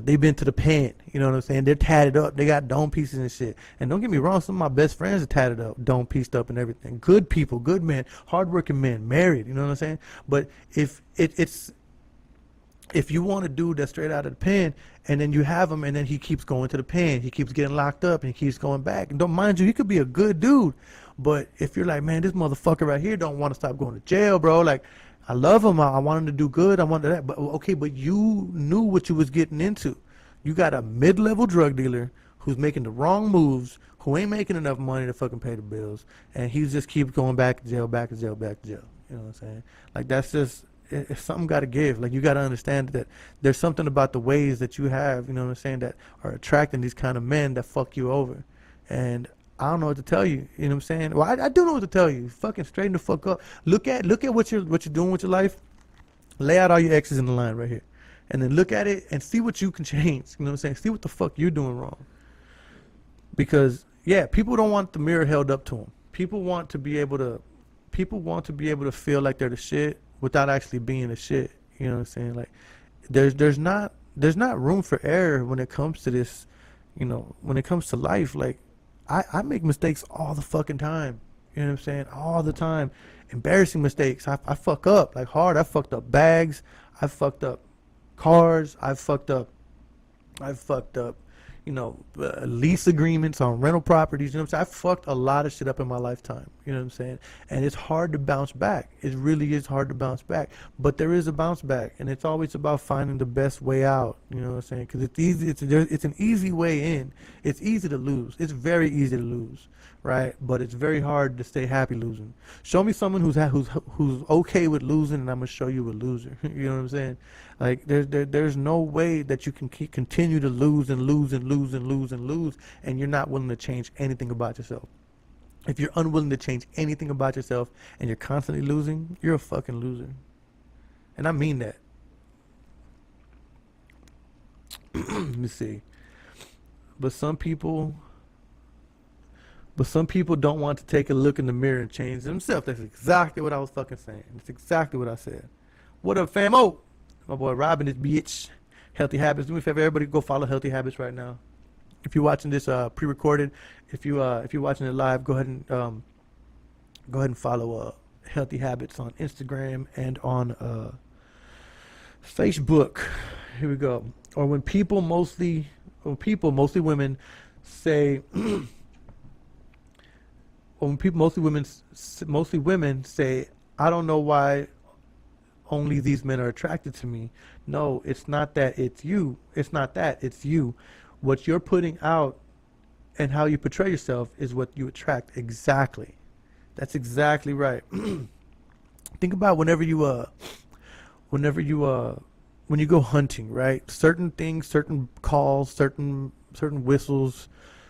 they've been to the pen, you know what I'm saying, they're tatted up, they got dome pieces and shit. And don't get me wrong, some of my best friends are tatted up, dome pieced up and everything. Good people, good men, hardworking men, married, you know what I'm saying? But if you want a dude that's straight out of the pen, and then you have him, and then he keeps going to the pen, he keeps getting locked up, and he keeps going back. And don't mind you, he could be a good dude, but if you're like, man, this motherfucker right here don't want to stop going to jail, bro. Like, I love him, I want him to do good, I want that. But okay, but you knew what you was getting into. You got a mid-level drug dealer who's making the wrong moves, who ain't making enough money to fucking pay the bills, and he just keeps going back to jail, back to jail, back to jail. You know what I'm saying? Like, that's just, if something got to give. Like, you got to understand that there's something about the ways that you have, you know what I'm saying, that are attracting these kind of men that fuck you over. And I don't know what to tell you, you know what I'm saying? Well, I do know what to tell you. Fucking straighten the fuck up. Look at what you're doing with your life. Lay out all your exes in the line right here, and then look at it and see what you can change. You know what I'm saying? See what the fuck you're doing wrong. Because yeah, people don't want the mirror held up to them. People want to be able to feel like they're the shit without actually being the shit. You know what I'm saying? Like, there's not room for error when it comes to this, you know, when it comes to life. Like, I make mistakes all the fucking time. You know what I'm saying? All the time. Embarrassing mistakes. I fuck up, like, hard. I fucked up bags. I fucked up cars. I fucked up, you know, lease agreements on rental properties. You know what I'm saying? I fucked a lot of shit up in my lifetime. You know what I'm saying? And it's hard to bounce back. It really is hard to bounce back. But there is a bounce back, and it's always about finding the best way out. You know what I'm saying? Because it's easy. It's an easy way in. It's easy to lose. It's very easy to lose, right? But it's very hard to stay happy losing. Show me someone who's okay with losing, and I'm gonna show you a loser. You know what I'm saying? Like, there's no way that you can continue to lose and lose and lose and lose and lose, and you're not willing to change anything about yourself. If you're unwilling to change anything about yourself and you're constantly losing, you're a fucking loser. And I mean that. Let me see. But some people don't want to take a look in the mirror and change themselves. That's exactly what I was fucking saying. That's exactly what I said. What up, famo? My boy Robin, this bitch. Healthy Habits. Do me a favor, everybody go follow Healthy Habits right now. If you're watching this pre-recorded, if you're watching it live, go ahead and follow Healthy Habits on Instagram and on Facebook. Here we go. Or when people mostly women say, or when people mostly women say, I don't know why only these men are attracted to me. No, it's not that, it's you. It's not that, it's you. What you're putting out and how you portray yourself is what you attract. Exactly. That's exactly right. Think about when you go hunting, right? Certain things, certain calls, certain whistles,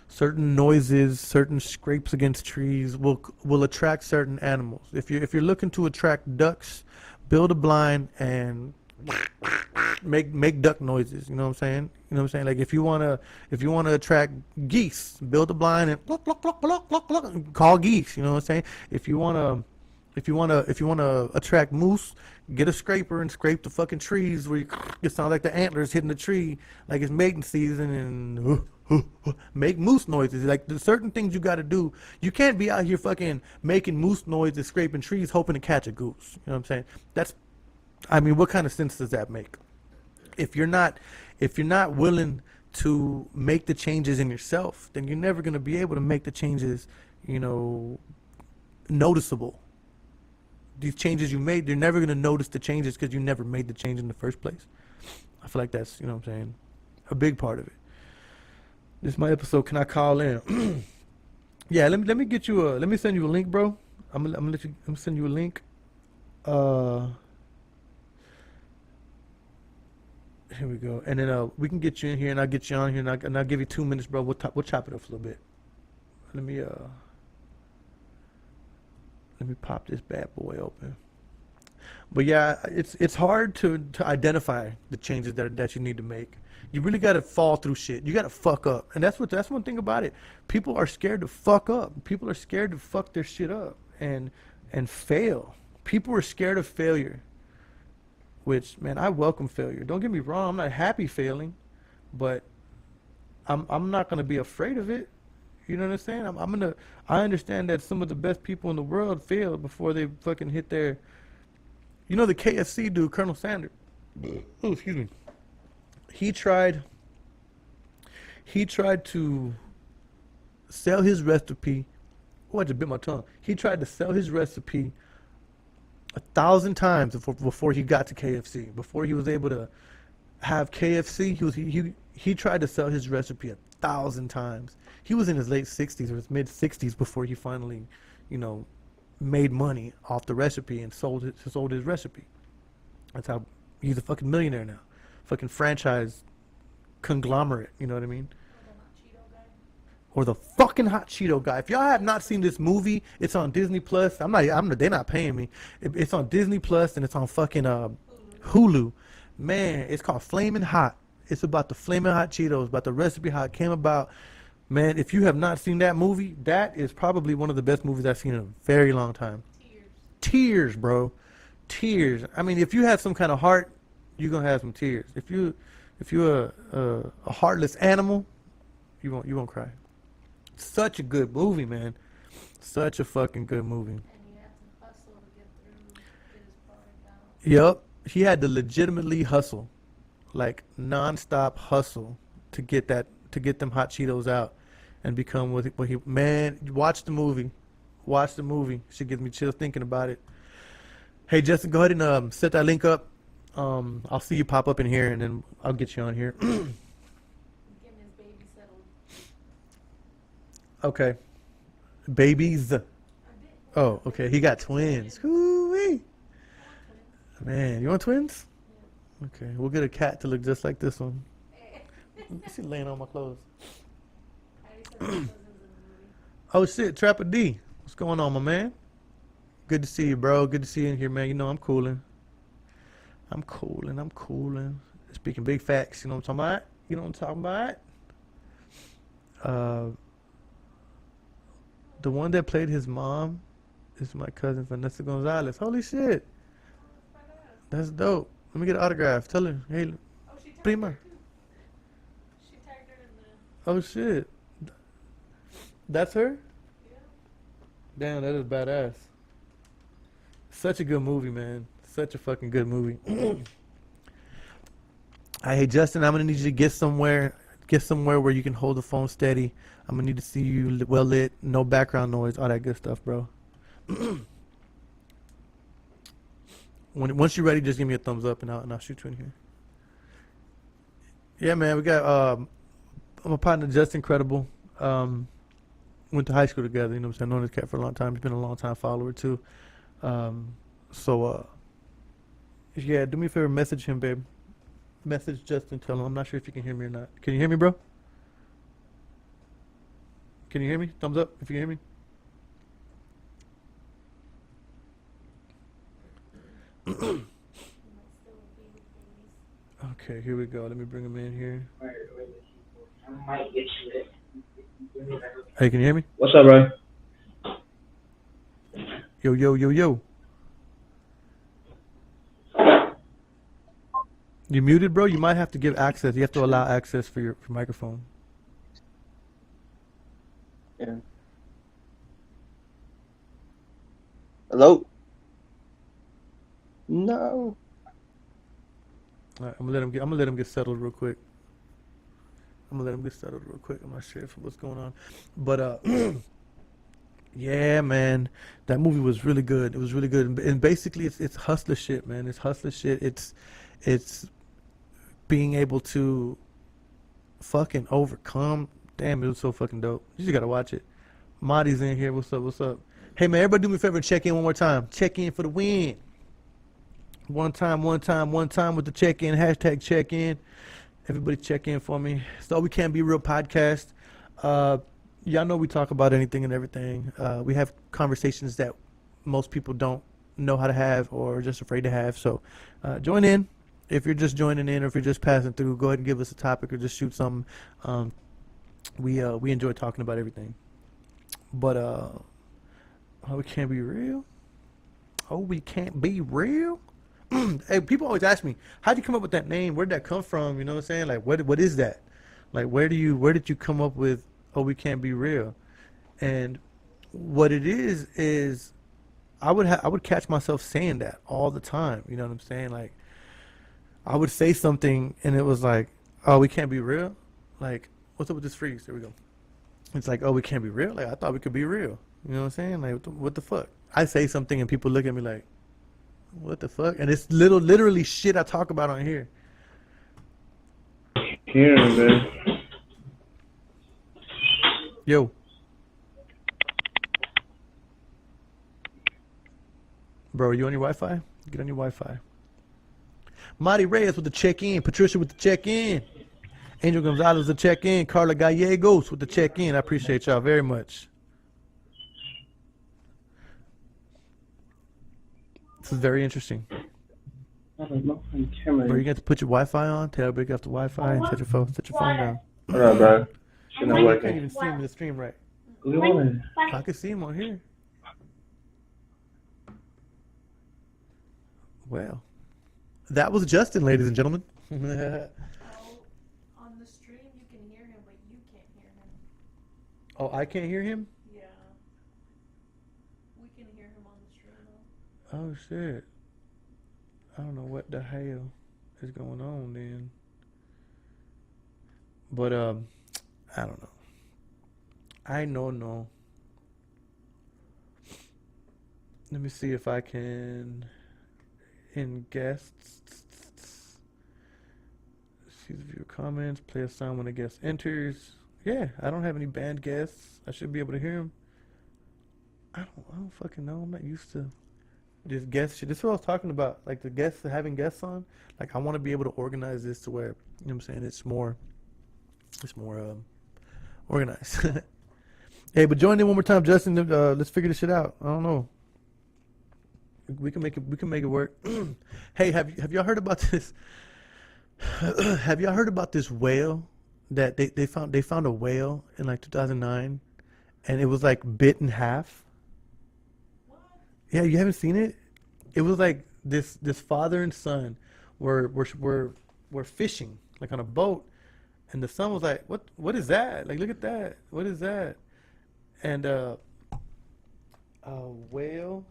certain noises, certain scrapes against trees will attract certain animals. If you're looking to attract ducks, build a blind and make duck noises. You know what I'm saying? You know what I'm saying? Like if you wanna attract geese, build a blind and pluck, pluck, pluck, pluck, pluck, pluck, and call geese. You know what I'm saying? If you wanna attract moose, get a scraper and scrape the fucking trees where it sounds like the antlers hitting the tree, like it's mating season, and make moose noises. Like there's certain things you got to do. You can't be out here fucking making moose noises, scraping trees, hoping to catch a goose. You know what I'm saying? I mean, what kind of sense does that make? If you're not willing to make the changes in yourself, then you're never gonna be able to make the changes, noticeable. These changes you made, you're never going to notice the changes because you never made the change in the first place. I feel like that's, you know what I'm saying, a big part of it. This is my episode. Can I call in? Yeah, let me get you let me send you a link, bro. I'm gonna send you a link. Here we go. And then we can get you in here, and I'll get you on here, and I'll give you 2 minutes, bro. We'll chop it up a little bit. Let me pop this bad boy open. But yeah, it's hard to identify the changes that you need to make. You really gotta fall through shit. You gotta fuck up, and that's one thing about it. People are scared to fuck up. People are scared to fuck their shit up and fail. People are scared of failure. Which, man, I welcome failure. Don't get me wrong. I'm not happy failing, but I'm not gonna be afraid of it. You know what I'm saying? I understand that some of the best people in the world failed before they fucking hit their, the KFC dude, Colonel Sanders. Oh, excuse me. He tried to sell his recipe. Oh, I just bit my tongue. He tried to sell his recipe 1,000 times before he got to KFC. Before he was able to have KFC, he tried to sell his recipe 1,000 times. He was in his late 60s or his mid 60s before he finally, made money off the recipe and sold his recipe. That's how he's a fucking millionaire now. Fucking franchise conglomerate, you know what I mean? Or the fucking Hot Cheeto guy. If y'all have not seen this movie, it's on Disney Plus. They're not paying me. It's on Disney Plus and it's on fucking Hulu. Man, it's called Flamin' Hot. It's about the Flamin' Hot Cheetos, about the recipe, how it came about. Man, if you have not seen that movie, that is probably one of the best movies I've seen in a very long time. Tears, bro. Tears. I mean, if you have some kind of heart, you're gonna have some tears. If you're a heartless animal, you won't cry. Such a good movie, man. Such a fucking good movie. And you have to hustle to get his product out. Yep. He had to legitimately hustle. Like non-stop hustle to get them Hot Cheetos out and become what he, man, watch the movie. Shit gives me chills thinking about it. Hey Justin, go ahead and set that link up. I'll see you pop up in here and then I'll get you on here. Getting his baby settled. Okay. Babies. Oh, okay. He got twins. Hoo-wee. Man, you want twins? Okay, we'll get a cat to look just like this one. She's laying on my clothes. Oh shit, Trapper D. What's going on, my man? Good to see you, bro. Good to see you in here, man. You know I'm cooling. I'm cooling. Speaking big facts, you know what I'm talking about? You know what I'm talking about? The one that played his mom is my cousin Vanessa Gonzalez. Holy shit. That's dope. Let me get an autograph. Tell her, hey, She tagged prima. her too. She tagged her in the. Oh shit. That's her? Yeah. Damn, that is badass. Such a good movie, man. Such a fucking good movie. Hey Justin, I'm gonna need you to get somewhere where you can hold the phone steady. I'm gonna need to see you well lit, no background noise, all that good stuff, bro. Once you're ready, just give me a thumbs up and I'll shoot you in here. Yeah, man, we got my partner Justin Credible. Um, went to high school together. You know what I'm saying? Known this cat for a long time. He's been a long time follower too. Um, so yeah, do me a favor, message him, babe. Message Justin. Tell him I'm not sure if you can hear me or not. Can you hear me, bro? Can you hear me? Thumbs up if you can hear me. He might still be with babies. Okay, here we go. Let me bring him in here. I might get you it. Hey, can you hear me? What's up, bro? Yo, yo, yo, yo. You muted, bro? You might have to give access. You have to allow access for your microphone. Yeah. Hello? No. All right, I'm gonna let him get settled real quick. I'm gonna let him get settled real quick. I'm not sure if what's going on, but yeah, man, that movie was really good. It was really good, and basically, it's hustler shit, man. It's hustler shit. It's being able to fucking overcome. Damn, it was so fucking dope. You just gotta watch it. Marty's in here. What's up? What's up? Hey, man, everybody, do me a favor and check in one more time. Check in for the win. One time with the check in. Hashtag check in. Everybody check in for me. So we can't be real podcast. Y'all know we talk about anything and everything. We have conversations that most people don't know how to have or are just afraid to have. So join in. If you're just joining in or if you're just passing through, go ahead and give us a topic or just shoot something. We enjoy talking about everything. But oh, we can't be real. Oh, we can't be real. Hey, people always ask me, how'd you come up with that name? Where'd that come from? You know what I'm saying? Like, what is that? Like, where did you come up with? Oh, we can't be real. And what it is I would catch myself saying that all the time. You know what I'm saying? Like, I would say something and it was like, oh, we can't be real. Like, what's up with this freeze? There we go. It's like, oh, we can't be real. Like, I thought we could be real. You know what I'm saying? Like, what the fuck? I say something and people look at me like, what the fuck? And it's literally shit I talk about on here. Hearing, man. Yo. Bro, are you on your Wi-Fi? Get on your Wi-Fi. Marty Reyes with the check-in. Patricia with the check-in. Angel Gonzalez with the check-in. Carla Gallegos with the check-in. I appreciate y'all very much. This is very interesting. I don't know. I'm camera. Bro, you got to put your Wi-Fi on. Tell everybody off the Wi-Fi and set your phone down. What up, bro? Shit not You can't working. even see him in the stream right. What do you want? I can see him on here. Well, that was Justin, ladies and gentlemen. Oh, on the stream you can hear him, but you can't hear him. Oh, I can't hear him? Yeah. We can hear him on the stream though. Oh, shit. I don't know what the hell is going on then. But, I don't know. I no. Let me see if I can in guests. See the viewer comments. Play a sound when a guest enters. Yeah, I don't have any banned guests. I should be able to hear them. I don't fucking know. I'm not used to this guest shit. This is what I was talking about. Like the guests, having guests on. Like I want to be able to organize this to where, you know what I'm saying, it's more organized. Hey, but join in one more time, Justin. Let's figure this shit out. I don't know. We can make it work. Hey, have y'all heard about this? Have y'all heard about this whale that they found a whale in like 2009 and it was like bit in half? What? Yeah, you haven't seen it? It was like this father and son were fishing like on a boat, and the son was like, "What is that? Like, look at that. What is that?" And a whale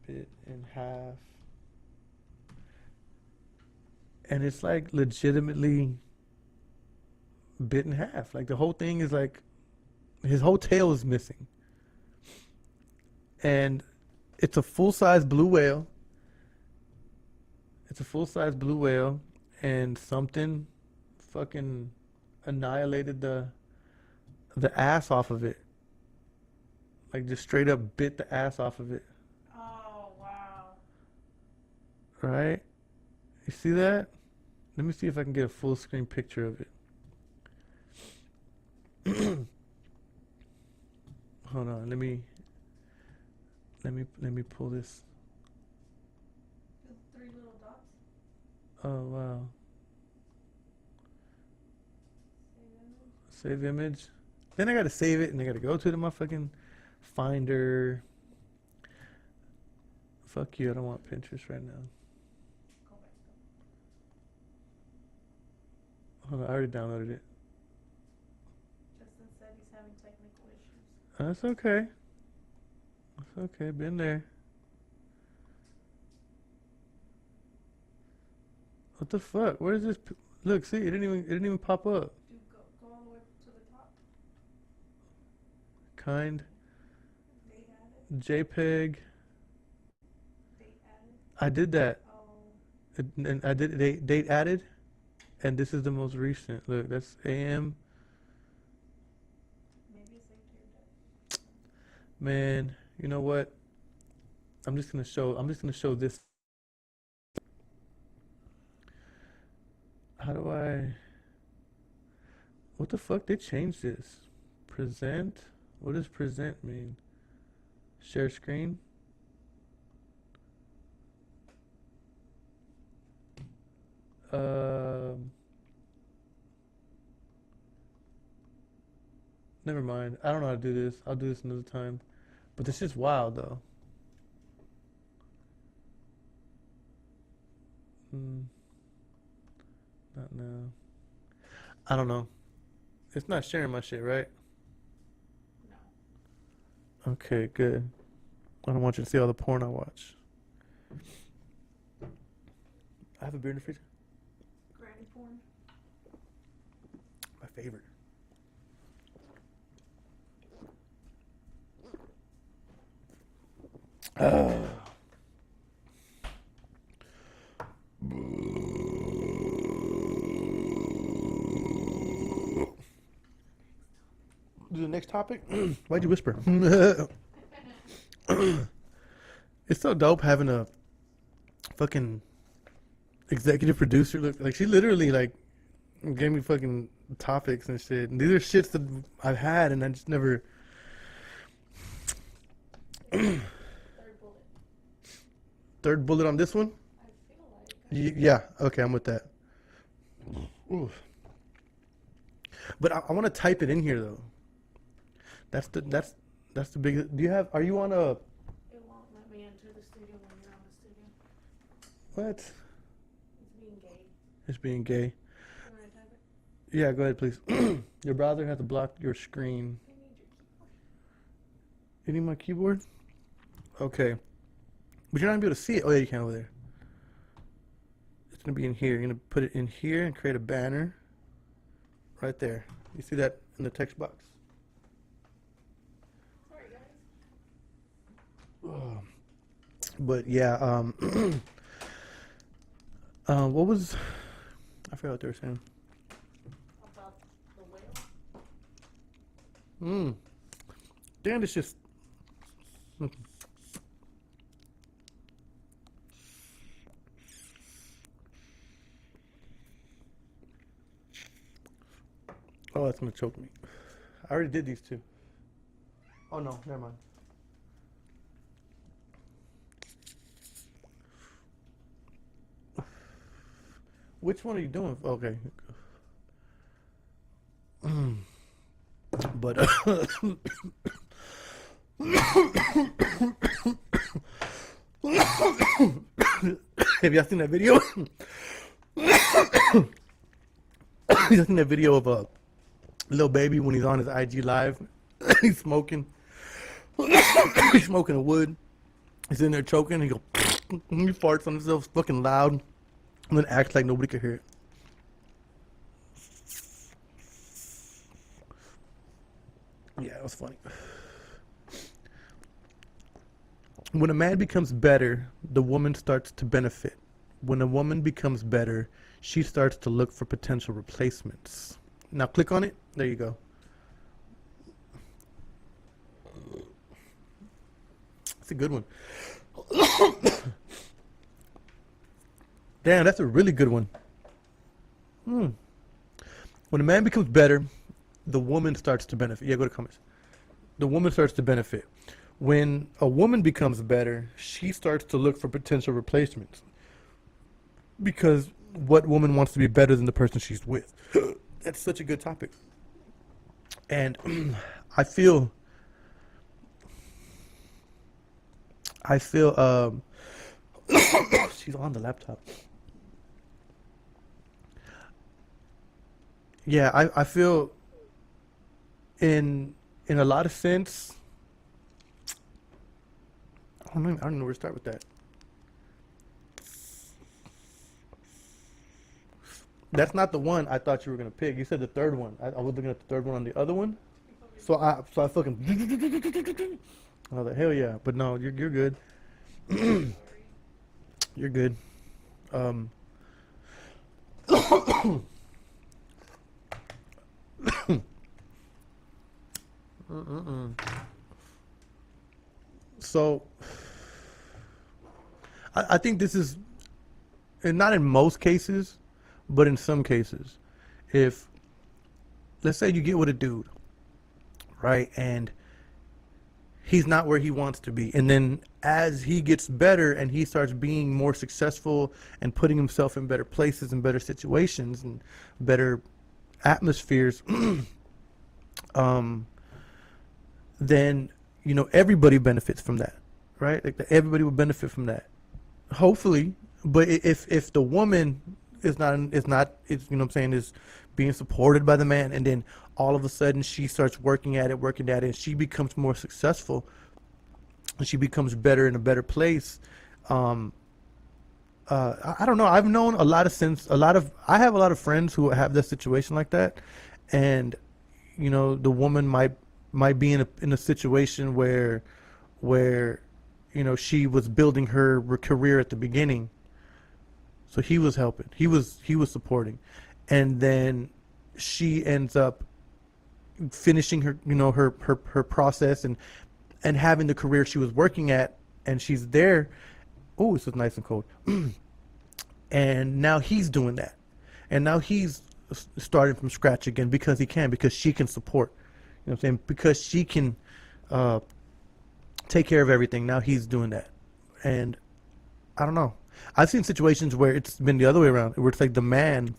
bit in half. and it's like legitimately bit in half. Like the whole thing is like his whole tail is missing, and it's a full size blue whale. It's a full size blue whale, and something fucking annihilated the ass off of it. Like just straight up bit the ass off of it. Oh, wow. Right? You see that? Let me see if I can get a full screen picture of it. Hold on, let me pull this. The 3 little dots. Oh wow. Save image. Save image. Then I gotta save it and I gotta go to the motherfucking Finder. Fuck you, I don't want Pinterest right now. Go back. Hold on, I already downloaded it. Justin said he's having technical issues. That's okay. That's okay, been there. What the fuck? Where is this? Look, see, it didn't even pop up. Dude, go all the way to the top. Kind, Date added. JPEG. Date added. I did that. Oh, And I did date added, and this is the most recent. Look, that's AM. maybe it's saved to your desk. Man, you know what? I'm just gonna show this. How do I? What the fuck? They changed this. Present? What does present mean? Share screen? Never mind. I don't know how to do this. I'll do this another time. But this is wild though. Not now. I don't know. It's not sharing my shit, right? No. Okay, good. I don't want you to see all the porn I watch. I have a beer in the freezer. Granny porn. My favorite. Do the next topic? Why'd you whisper? It's so dope having a fucking executive producer. Look, like she literally like gave me fucking topics and shit. And these are shits that I've had, and I just never. Third bullet. Third bullet on this one? I feel like. Yeah. Okay, I'm with that. Oof. But I want to type it in here though. That's the big. Do you have? Are you on a? It won't let me enter the studio when you're on the studio. What? It's being gay. It's being gay. You want to type it? Yeah, go ahead, please. Your browser has to block your screen. I need your keyboard. You need my keyboard? Okay. But you're not gonna be able to see it. Oh yeah, you can over there. It's gonna be in here. You're gonna put it in here and create a banner. Right there. You see that in the text box? Sorry, guys. But yeah, what was? I forgot what they were saying. About the whale. Damn, it's just. Oh, that's gonna choke me. I already did these two. Oh no, never mind. Which one are you doing? Okay. But have y'all seen that video? Y'all seen that video of a little baby when he's on his IG live? He's smoking. He's smoking a wood. He's in there choking. He goes. He farts on himself fucking loud. and then act like nobody could hear it. Yeah, it was funny. When a man becomes better, the woman starts to benefit. When a woman becomes better, she starts to look for potential replacements. Now click on it. There you go. That's a good one. Damn, that's a really good one. When a man becomes better, the woman starts to benefit. Yeah, go to comments. The woman starts to benefit. When a woman becomes better, she starts to look for potential replacements. Because what woman wants to be better than the person she's with? That's such a good topic. And I feel she's on the laptop. Yeah, I feel in a lot of sense, I don't know where to start with that. That's not the one I thought you were gonna pick. You said the third one. I was looking at the third one on the other one. So I fucking I was like, hell yeah. But no, you're good. You're good. So I think this is, and not in most cases, but in some cases, if let's say you get with a dude, right, and he's not where he wants to be, and then as he gets better and he starts being more successful and putting himself in better places and better situations and better atmospheres, then everybody benefits from that, right? Like everybody would benefit from that, hopefully. But if the woman is not is being supported by the man, and then all of a sudden she starts working at it, and she becomes more successful, and she becomes better in a better place. I don't know. I've known I have a lot of friends who have that situation like that, and the woman might be in a situation where she was building her career at the beginning, so he was helping, he was supporting, and then she ends up finishing her her process and having the career she was working at, and she's there. Oh, this is nice and cold. And now he's doing that, and now he's starting from scratch again because she can support, because she can take care of everything. Now he's doing that. And I don't know, I've seen situations where it's been the other way around, where it's like the man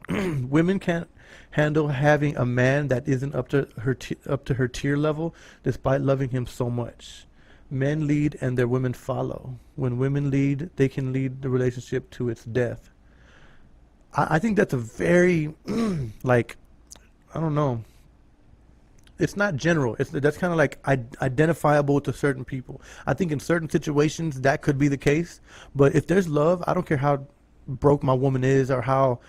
women can't handle having a man that isn't up to her tier level, despite loving him so much. Men lead and their women follow. When women lead, they can lead the relationship to its death. I think that's a very like, I don't know, it's not general. That's kind of like identifiable to certain people. I think in certain situations that could be the case, but if there's love, I don't care how broke my woman is or how,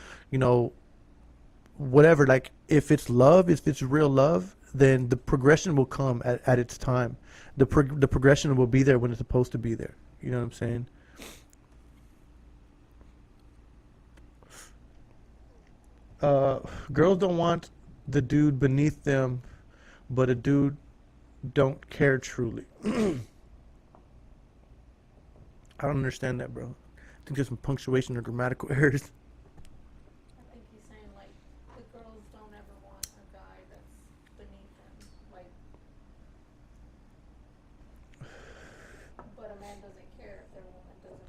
whatever, like if it's love, if it's real love, then the progression will come at its time. The progression will be there when it's supposed to be there. You know what I'm saying? Girls don't want the dude beneath them, but a dude don't care truly. I don't understand that, bro. I think there's some punctuation or grammatical errors. I think he's saying, like, the girls don't ever want a guy that's beneath them. Like, but a man doesn't care if their woman doesn't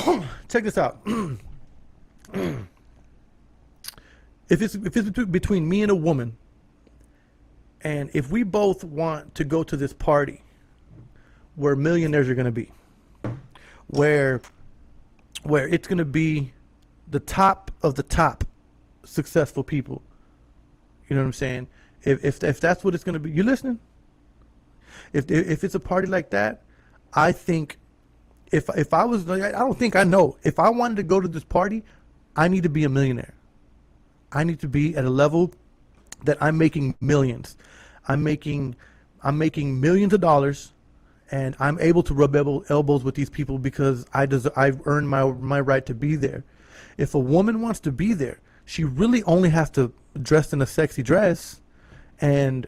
bring him. Check this out. If it's between me and a woman, and if we both want to go to this party where millionaires are going to be, where it's going to be the top of the top successful people, you know what I'm saying? If that's what it's going to be, you listening? If it's a party like that, I think if I was, I don't think I know. If I wanted to go to this party, I need to be a millionaire. I need to be at a level that I'm making millions. I'm making millions of dollars, and I'm able to rub elbows with these people because I've earned my right to be there. If a woman wants to be there, she really only has to dress in a sexy dress, and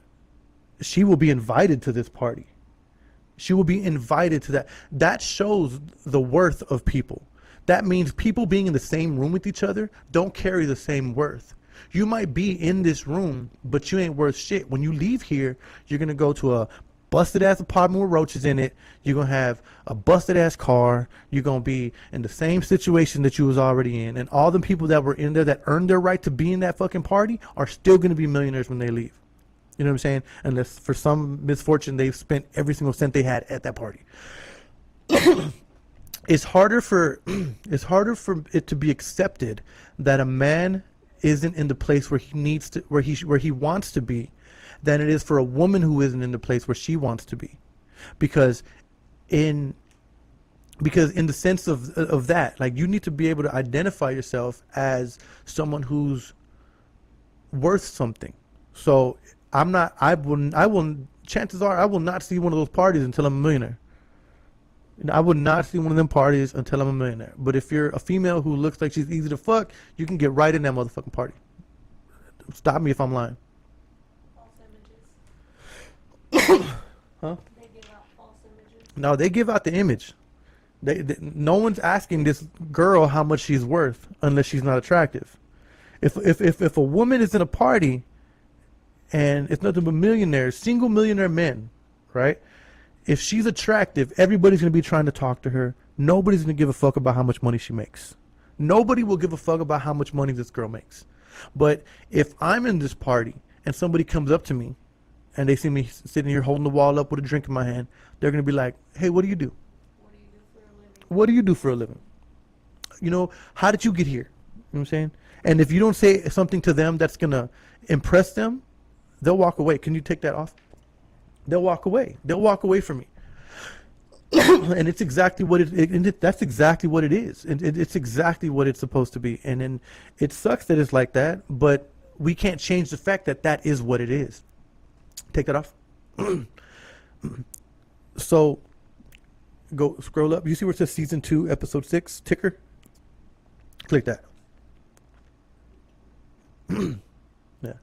she will be invited to this party. She will be invited to that. That shows the worth of people. That means people being in the same room with each other don't carry the same worth. You might be in this room, but you ain't worth shit. When you leave here, you're going to go to a busted ass apartment with roaches in it. You're going to have a busted ass car. You're going to be in the same situation that you was already in. And all the people that were in there that earned their right to be in that fucking party are still going to be millionaires when they leave. You know what I'm saying? Unless for some misfortune they've spent every single cent they had at that party. It's harder for it to be accepted that a man isn't in the place where he needs to, where he wants to be, than it is for a woman who isn't in the place where she wants to be. Because in the sense of that, like, you need to be able to identify yourself as someone who's worth something. So chances are I will not see one of those parties until I'm a millionaire. I would not see one of them parties until I'm a millionaire. But if you're a female who looks like she's easy to fuck, you can get right in that motherfucking party. Stop me if I'm lying. False images. Huh? They give out false images. No, they give out the image. No one's asking this girl how much she's worth unless she's not attractive. If a woman is in a party and it's nothing but millionaires, single millionaire men, right? If she's attractive, everybody's going to be trying to talk to her. Nobody's going to give a fuck about how much money she makes. Nobody will give a fuck about how much money this girl makes. But if I'm in this party and somebody comes up to me and they see me sitting here holding the wall up with a drink in my hand, they're going to be like, hey, what do you do? What do you do for a living? What do you do for a living? You know, how did you get here? You know what I'm saying? And if you don't say something to them that's going to impress them, they'll walk away. Can you take that off? They'll walk away. They'll walk away from me. And it's exactly what that's exactly what it is. It's exactly what it's supposed to be. And then it sucks that it's like that, but we can't change the fact that that is what it is. Take that off. So go scroll up. You see where it says season 2, episode 6 ticker? Click that. Yeah.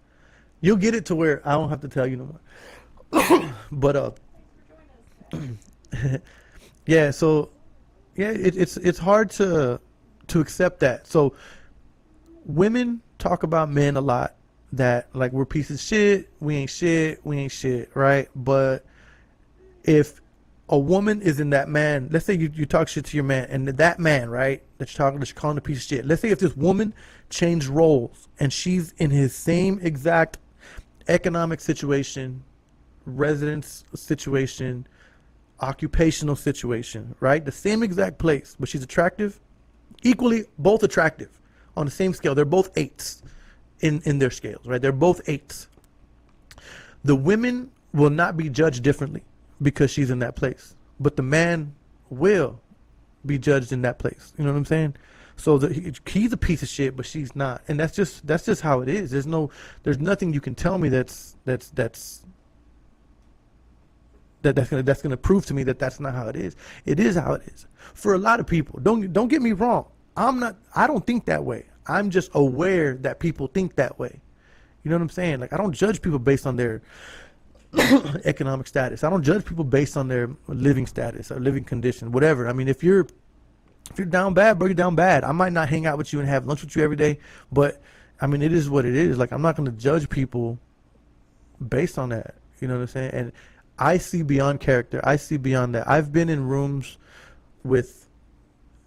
You'll get it to where I don't have to tell you no more. But yeah, so yeah, it's hard to accept that. So women talk about men a lot, that like we're pieces of shit, we ain't shit, right? But if a woman is in that man, let's say you talk shit to your man, and that man, right, that you're calling a piece of shit. Let's say if this woman changed roles and she's in his same exact economic situation, residence situation, occupational situation, right? The same exact place, but she's attractive, equally both attractive on the same scale. They're both 8s in their scales, right? They're both 8s. The women will not be judged differently because she's in that place, but the man will be judged in that place. You know what I'm saying? So he's a piece of shit, but she's not, and that's just how it is. There's nothing you can tell me that's gonna prove to me that that's not how it is. It is how it is for a lot of people. Don't get me wrong. I don't think that way. I'm just aware that people think that way. You know what I'm saying? Like, I don't judge people based on their economic status. I don't judge people based on their living status or living condition, whatever. I mean, if you're down bad, bro, you're down bad. I might not hang out with you and have lunch with you every day, but I mean, it is what it is. Like, I'm not going to judge people based on that. You know what I'm saying? And I see beyond character. I see beyond that. I've been in rooms with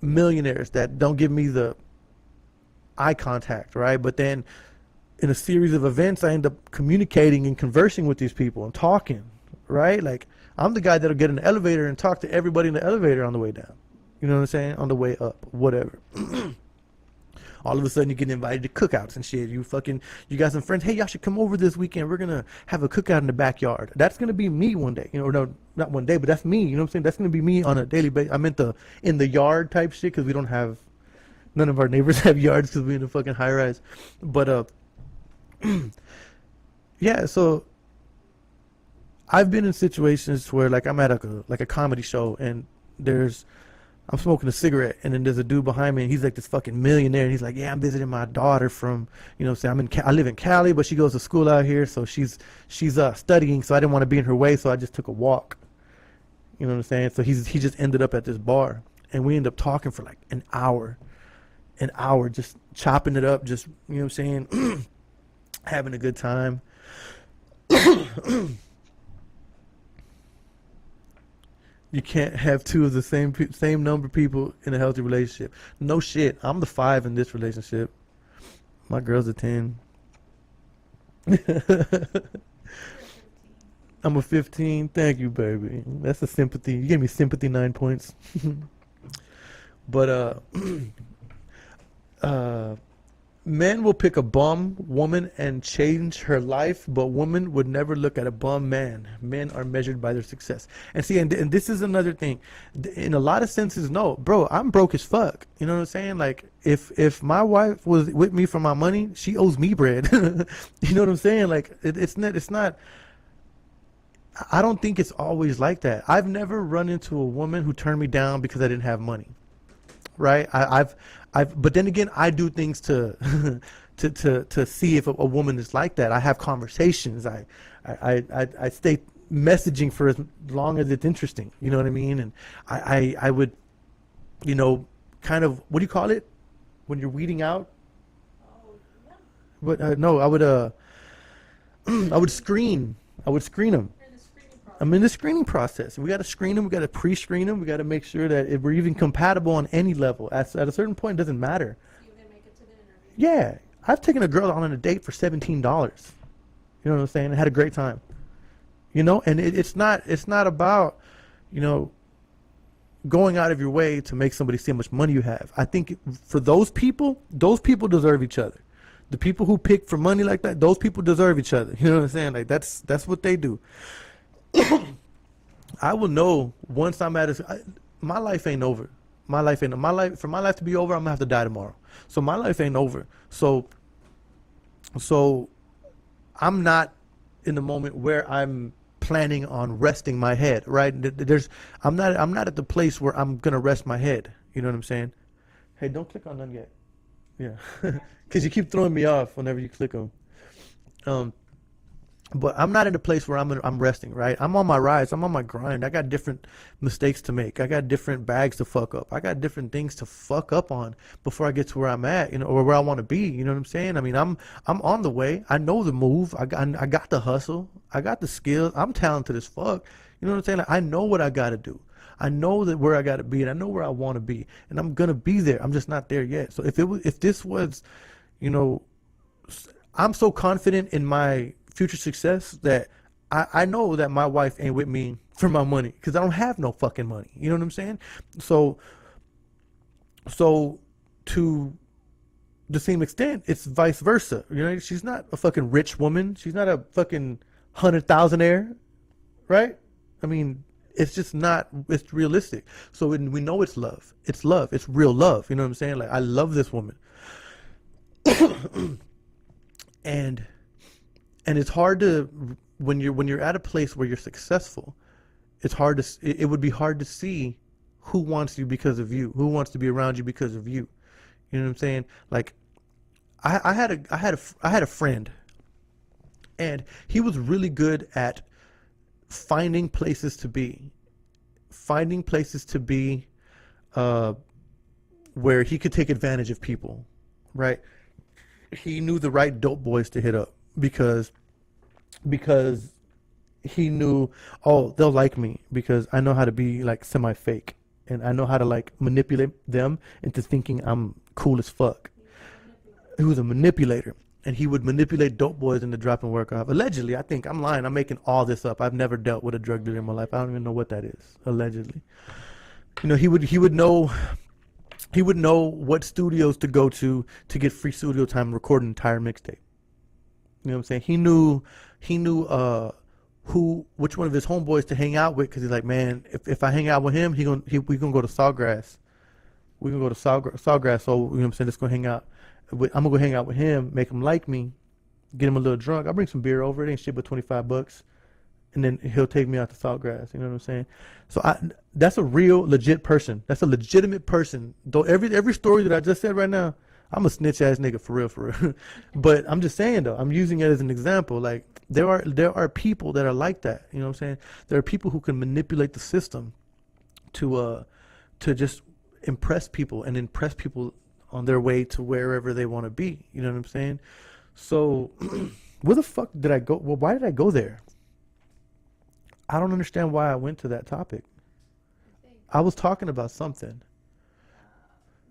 millionaires that don't give me the eye contact, right? But then in a series of events, I end up communicating and conversing with these people and talking, right? Like, I'm the guy that'll get in the elevator and talk to everybody in the elevator on the way down. You know what I'm saying? On the way up, whatever. All of a sudden you get invited to cookouts and shit. You got some friends. Hey, y'all should come over this weekend. We're gonna have a cookout in the backyard. That's gonna be me one day. No, not one day, but that's me. You know what I'm saying? That's gonna be me on a daily basis. I meant in the yard type shit because we don't have. None of our neighbors have yards because we're in a fucking high rise. But yeah. So I've been in situations where like I'm at a comedy show and I'm smoking a cigarette and then there's a dude behind me and he's like this fucking millionaire and he's like, yeah, I'm visiting my daughter from, say I live in Cali, but she goes to school out here, so she's studying, so I didn't want to be in her way, so I just took a walk. You know what I'm saying? So he just ended up at this bar and we ended up talking for like an hour, just chopping it up, just, you know what I'm saying, having a good time. You can't have two of the same number of people in a healthy relationship. No shit. I'm the 5 in this relationship. My girl's a 10. I'm a 15. Thank you, baby. That's a sympathy. You gave me sympathy 9 points. But men will pick a bum woman and change her life, but women would never look at a bum man. Men are measured by their success. And see, and this is another thing. In a lot of senses, no, bro, I'm broke as fuck. You know what I'm saying? Like, if my wife was with me for my money, she owes me bread. You know what I'm saying? Like, it's not. I don't think it's always like that. I've never run into a woman who turned me down because I didn't have money. Right? But then again, I do things to see if a woman is like that. I have conversations. I stay messaging for as long as it's interesting. You know what I mean? And I would, kind of, what do you call it when you're weeding out? Oh, yeah. But no, I would screen. I would screen them. You're in the screening process. I'm in the screening process. We got to screen them. We got to pre-screen them. We got to make sure that if we're even compatible on any level. At a certain point, it doesn't matter. See if they make it to the interview. Yeah, I've taken a girl on a date for $17. You know what I'm saying? I had a great time. And it's not about, going out of your way to make somebody see how much money you have. I think for those people deserve each other. The people who pick for money like that, those people deserve each other. You know what I'm saying? Like that's what they do. I will know once I'm at my life ain't over. For my life to be over, I'm gonna have to die tomorrow. So my life ain't over. So I'm not in the moment where I'm planning on resting my head, right? I'm not at the place where I'm gonna rest my head. You know what I'm saying? Hey, don't click on none yet. Yeah, because you keep throwing me off whenever you click them. But I'm not in a place where I'm resting, right? I'm on my rise. I'm on my grind. I got different mistakes to make. I got different bags to fuck up. I got different things to fuck up on before I get to where I'm at, or where I want to be. You know what I'm saying? I mean, I'm on the way. I know the move. I got the hustle. I got the skills. I'm talented as fuck. You know what I'm saying? Like, I know what I got to do. I know that where I got to be, and I know where I want to be, and I'm gonna be there. I'm just not there yet. So if this was, I'm so confident in my future success that I know that my wife ain't with me for my money because I don't have no fucking money. You know what I'm saying? So to the same extent, it's vice versa. She's not a fucking rich woman. She's not a fucking 100,000-aire, right? I mean, it's just not. It's realistic. So we know it's love. It's love. It's real love. You know what I'm saying? Like, I love this woman, and it's hard to when you're at a place where you're successful. It's hard to. It would be hard to see who wants you because of you, who wants to be around you because of you. You know what I'm saying? Like, I had a friend, and he was really good at finding places to be where he could take advantage of people, right? He knew the right dope boys to hit up because he knew, oh, they'll like me because I know how to be like semi-fake, and I know how to like manipulate them into thinking I'm cool as fuck. He was a manipulator. And he would manipulate dope boys into dropping work off. Allegedly, I think. I'm lying. I'm making all this up. I've never dealt with a drug dealer in my life. I don't even know what that is. Allegedly. He would know He would know what studios to go to get free studio time and record an entire mixtape. You know what I'm saying? He knew which one of his homeboys to hang out with, because he's like, man, if I hang out with him, we gonna go to Sawgrass. We can go to Sawgrass. So you know what I'm saying? Let's go hang out. I'm gonna go hang out with him, make him like me, get him a little drunk. I'll bring some beer over. It ain't shit but $25, and then he'll take me out to Saltgrass. You know what I'm saying? So that's a real legit person. That's a legitimate person. Though every story that I just said right now, I'm a snitch ass nigga for real. But I'm just saying though, I'm using it as an example. Like there are people that are like that. You know what I'm saying? There are people who can manipulate the system to just impress people and impress people on their way to wherever they want to be. You know what I'm saying? So where the fuck did I go? Well, why did I go there? I don't understand why I went to that topic. I was talking about something.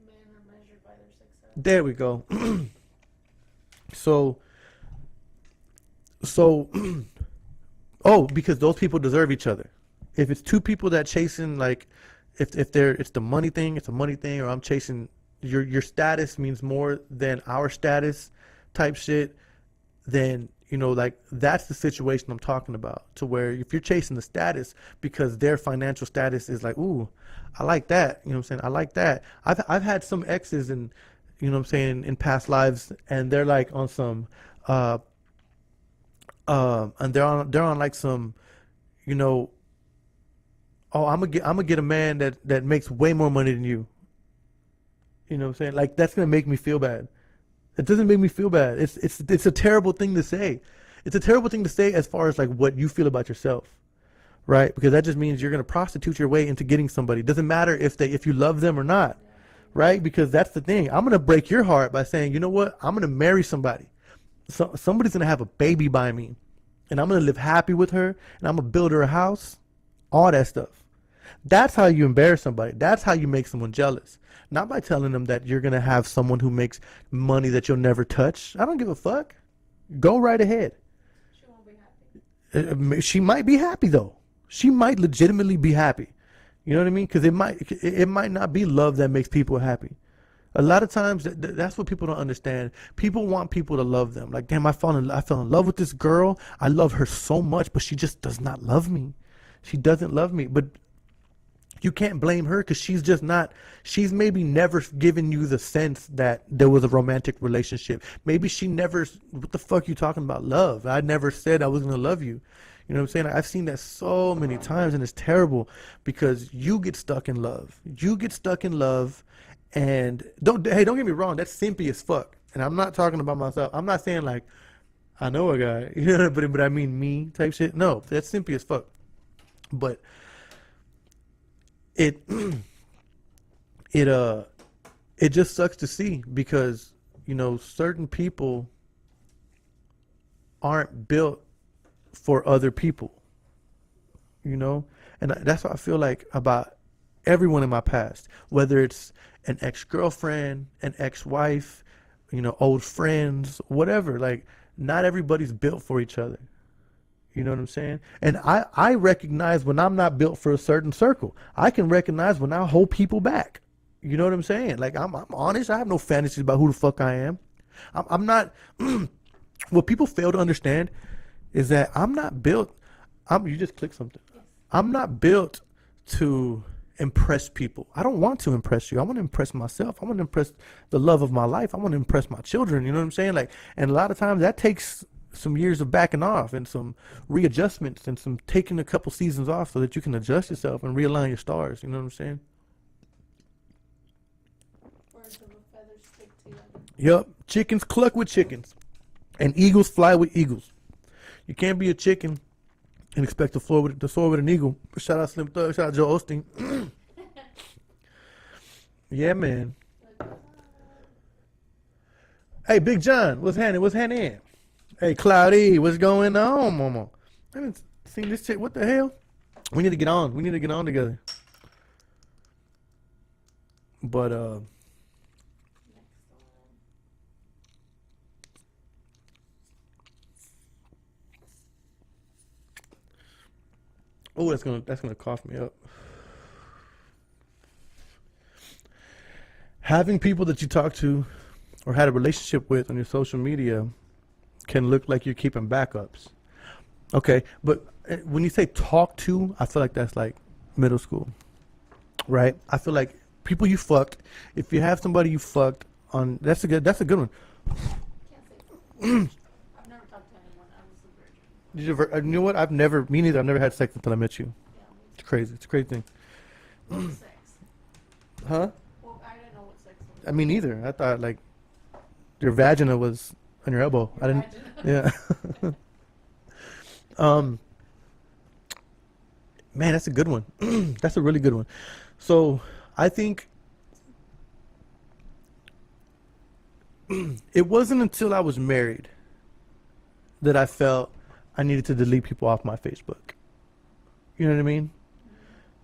Men are measured by their success. There we go. Oh, because those people deserve each other. If it's two people that chasing, like, if it's the money thing, it's a money thing, or I'm chasing your status means more than our status type shit, then like that's the situation I'm talking about. To where if you're chasing the status because their financial status is like, ooh, I like that. You know what I'm saying? I like that. I've had some exes and you know what I'm saying in past lives, and they're like on some and they're on like some, oh, I'm gonna get a man that makes way more money than you. You know what I'm saying? Like that's gonna make me feel bad. It doesn't make me feel bad. It's a terrible thing to say. It's a terrible thing to say as far as like what you feel about yourself, right? Because that just means you're gonna prostitute your way into getting somebody. It doesn't matter if you love them or not, right? Because that's the thing. I'm gonna break your heart by saying, you know what? I'm gonna marry somebody. So somebody's gonna have a baby by me, and I'm gonna live happy with her, and I'm gonna build her a house, all that stuff. That's how you embarrass somebody. That's how you make someone jealous. Not by telling them that you're going to have someone who makes money that you'll never touch. I don't give a fuck. Go right ahead. She won't be happy. She might be happy though. She might legitimately be happy. You know what I mean? Because it might not be love that makes people happy. A lot of times that's what people don't understand. People want people to love them. Like, damn, I fell in love with this girl. I love her so much, but she just does not love me. She doesn't love me. But you can't blame her because she's maybe never given you the sense that there was a romantic relationship. Maybe she never, what the fuck you talking about love? I never said I was going to love you. You know what I'm saying? I've seen that so many times, and it's terrible because you get stuck in love. You get stuck in love, and don't get me wrong, that's simpy as fuck. And I'm not talking about myself. I'm not saying like, I know a guy, but I mean me type shit. No, that's simpy as fuck. But it just sucks to see because certain people aren't built for other people, and that's what I feel like about everyone in my past, whether it's an ex-girlfriend, an ex-wife, old friends, whatever. Like, not everybody's built for each other. You know what I'm saying? And I recognize when I'm not built for a certain circle. I can recognize when I hold people back. You know what I'm saying? Like, I'm honest. I have no fantasies about who the fuck I am. I'm not. What people fail to understand is that I'm not built. You just click something. I'm not built to impress people. I don't want to impress you. I want to impress myself. I want to impress the love of my life. I want to impress my children. You know what I'm saying? Like, and a lot of times that takes some years of backing off and some readjustments and some taking a couple seasons off so that you can adjust yourself and realign your stars. You know what I'm saying? Birds of a feather stick together. Yup. Chickens cluck with chickens, and eagles fly with eagles. You can't be a chicken and expect to soar with an eagle. Shout out Slim Thug. Shout out Joe Osteen. Yeah, man. Hey, Big John, what's happening? Hey, Cloudy, what's going on, mama? I haven't seen this shit. What the hell? We need to get on. We need to get on together. But, Next one. oh, that's gonna cough me up. having people that you talk to or had a relationship with on your social media can look like you're keeping backups. Okay, but when you say talk to, I feel like that's like middle school, right? I feel like people you fucked. If you have somebody you fucked on, that's a good one. Can't say I've never talked to anyone. I was a virgin. Did you ever, you know what? Me neither. I've never had sex until I met you. Yeah, me It's crazy. It's a crazy thing. too. What was sex? Huh? Well, I didn't know what sex was. I mean, neither. I thought like your vagina was on your elbow. I didn't. Imagine. Yeah. Man, that's a good one. That's a really good one. So I think it wasn't until I was married that I felt I needed to delete people off my Facebook. You know what I mean?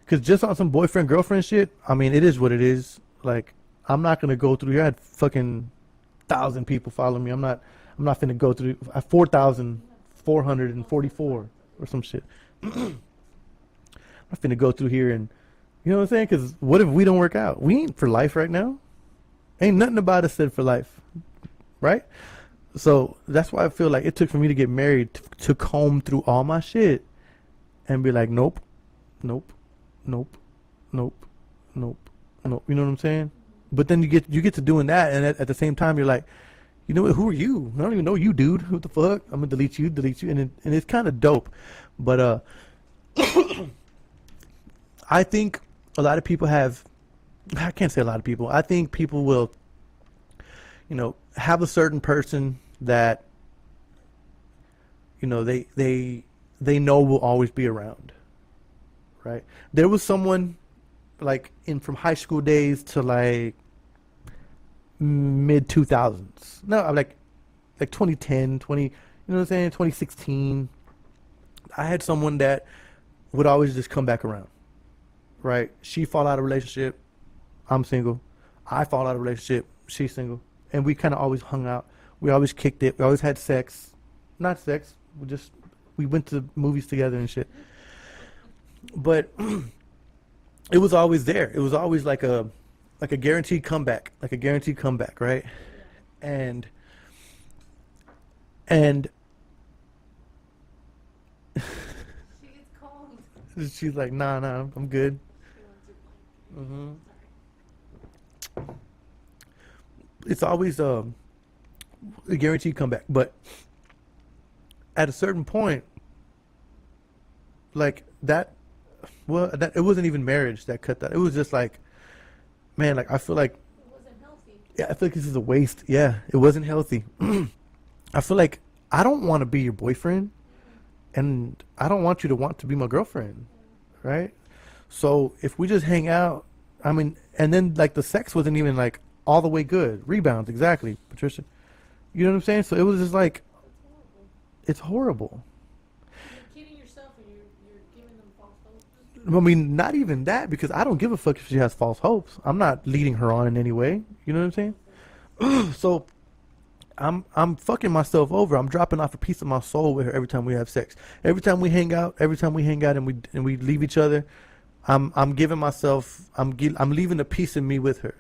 Because just on some boyfriend girlfriend shit, I mean, it is what it is. Like, I'm not gonna go through. I had fucking 1,000 people following me. I'm not finna go through 4,444 or some shit. I'm not finna go through here and, you know what I'm saying? Because what if we don't work out? We ain't for life right now. Ain't nothing about us said for life, right? So that's why I feel like it took for me to get married to comb through all my shit and be like, nope, nope, nope, nope, nope, nope. You know what I'm saying? But then you get to doing that, and at the same time you're like, you know what? Who are you? I don't even know you, dude. What the fuck? I'm gonna delete you, and it's kind of dope. But I think a lot of people have. I can't say a lot of people. I think people will, have a certain person that, they know will always be around, right? There was someone, like from high school days to like mid 2000s. No, like 2010, 20. You know what I'm saying? 2016. I had someone that would always just come back around, right? She fall out of relationship. I'm single. I fall out of relationship. She's single. And we kind of always hung out. We always kicked it. We always had sex. Not sex. We went to movies together and shit. But it was always there. It was always like a guaranteed comeback. Like a guaranteed comeback, right? And She gets cold. she's like, nah, I'm good. She wants your blanket. Hmm. Sorry. It's always a guaranteed comeback. But at a certain point, like that, it wasn't even marriage that cut that. It was just like, man, like I feel like, It wasn't healthy. yeah, I feel like this is a waste. Yeah, it wasn't healthy. I feel like I don't want to be your boyfriend, and I don't want you to want to be my girlfriend, right? So if we just hang out, I mean, and then like the sex wasn't even like all the way good. Rebounds, exactly, Patricia. You know what I'm saying? So it was just like, It's horrible. it's horrible. You're kidding yourself and you're giving them false hopes. I mean, not even that, because I don't give a fuck if she has false hopes. I'm not leading her on in any way. You know what I'm saying? So I'm fucking myself over. I'm dropping off a piece of my soul with her every time we have sex. Every time we hang out and we leave each other, I'm giving myself I'm leaving a piece of me with her.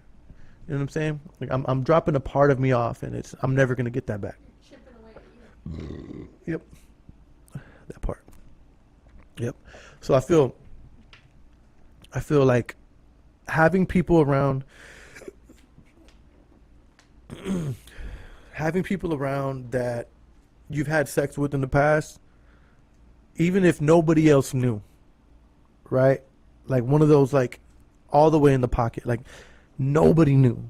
You know what I'm saying? Like I'm dropping a part of me off, and I'm never gonna get that back. You're chipping away at you. Yep. That part. Yep. So I feel like having people around that you've had sex with in the past, even if nobody else knew, right? Like one of those, like all the way in the pocket, like nobody knew.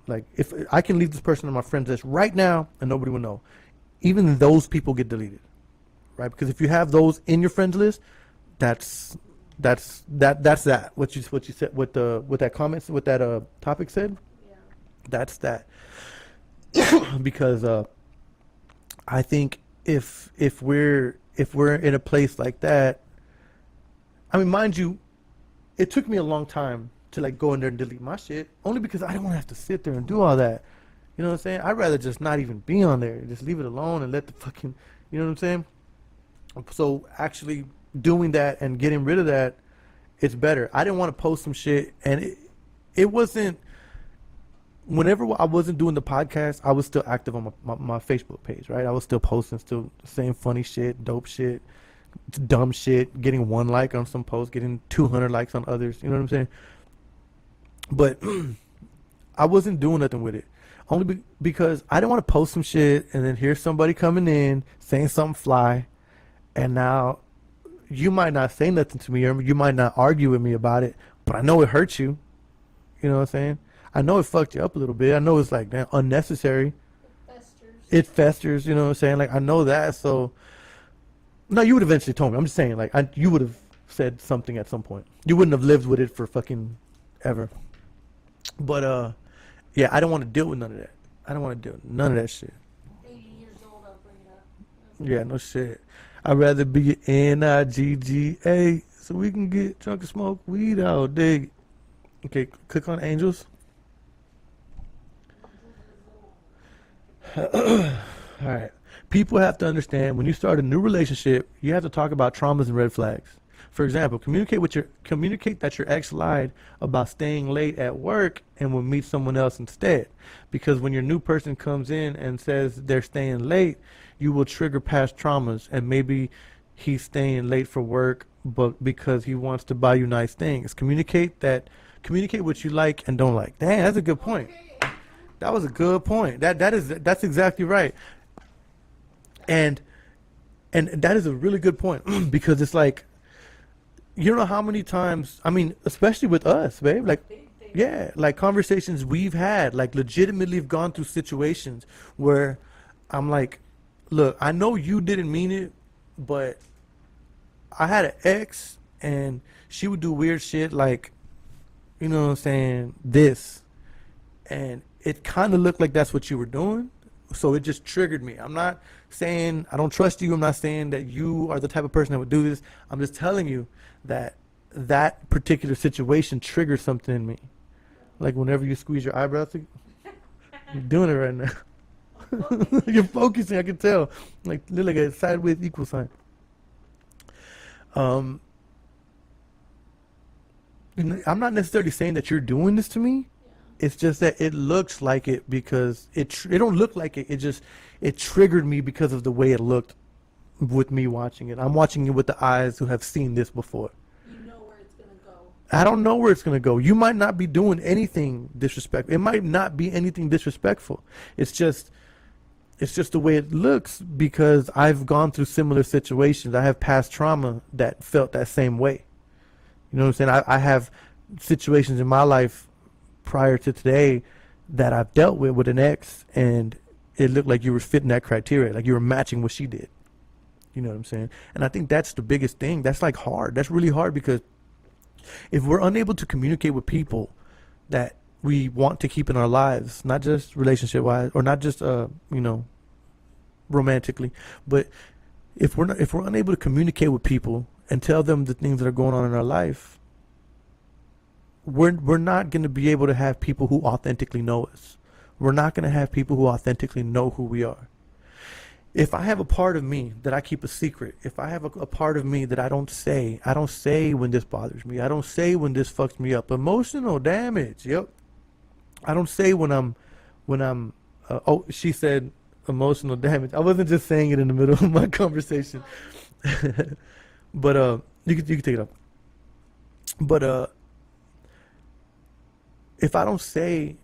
Like if I can leave this person on my friends list right now and nobody will know, even those people get deleted, right? Because if you have those in your friends list, that's that. What you said, what that comment, what that topic said, Yeah. that's that. Because I think if we're in a place like that, I mean, mind you, it took me a long time to like go in there and delete my shit, only because I didn't want to have to sit there and do all that. You know what I'm saying? I'd rather just not even be on there, just leave it alone and let the fucking, you know what I'm saying? So actually doing that and getting rid of that, it's better. I didn't want to post some shit, and it wasn't whenever I wasn't doing the podcast, I was still active on my Facebook page, right? I was still posting, still saying funny shit, dope shit, dumb shit, getting 1 like on some posts, getting 200 likes on others. You know what I'm saying? But I wasn't doing nothing with it. Only because I didn't want to post some shit and then hear somebody coming in saying something fly, and now you might not say nothing to me or you might not argue with me about it, but I know it hurts you. You know what I'm saying? I know it fucked you up a little bit. I know it's like damn, unnecessary. Festers. It festers, you know what I'm saying? Like I know that, so no, you would eventually told me. I'm just saying, like you would have said something at some point. You wouldn't have lived with it for fucking ever. But yeah, I don't want to deal with none of that. I don't want to deal with none of that shit. 80 years old, I'll bring it up. Yeah, no shit. I'd rather be NIGGA so we can get drunk and smoke weed all day. Okay, click on Angels. Alright. People have to understand when you start a new relationship, you have to talk about traumas and red flags. For example, communicate that your ex lied about staying late at work and will meet someone else instead. Because when your new person comes in and says they're staying late, you will trigger past traumas, and maybe he's staying late for work but because he wants to buy you nice things. Communicate what you like and don't like. Damn, that's a good point. That was a good point. That's exactly right. And that is a really good point because it's like, you know how many times, I mean, especially with us, babe, like, yeah, like conversations we've had, like legitimately have gone through situations where I'm like, look, I know you didn't mean it, but I had an ex and she would do weird shit like, you know what I'm saying, this. And it kind of looked like that's what you were doing. So it just triggered me. I'm not saying I don't trust you. I'm not saying that you are the type of person that would do this. I'm just telling you that that particular situation triggers something in me. Like whenever you squeeze your eyebrows, you're doing it right now. You're focusing, I can tell. Like look like a sideways equal sign. I'm not necessarily saying that you're doing this to me. It's just that it looks like it because it don't look like it. It triggered me because of the way it looked with me watching it. I'm watching it with the eyes who have seen this before. You know where it's gonna go. I don't know where it's gonna go. You might not be doing anything disrespectful. It might not be anything disrespectful. It's just the way it looks because I've gone through similar situations. I have past trauma that felt that same way. You know what I'm saying? I have situations in my life prior to today that I've dealt with an ex, and it looked like you were fitting that criteria, like you were matching what she did. You know what I'm saying? And I think that's the biggest thing. That's like hard. That's really hard because if we're unable to communicate with people that we want to keep in our lives, not just relationship wise or not just romantically, but if we're unable to communicate with people and tell them the things that are going on in our life, we're not going to be able to have people who authentically know us. We're not going to have people who authentically know who we are. If I have a part of me that I keep a secret, if I have a part of me that I don't say when this bothers me, I don't say when this fucks me up, emotional damage, yep. I don't say when I'm, she said emotional damage. I wasn't just saying it in the middle of my conversation. But, you can take it up. But, if I don't say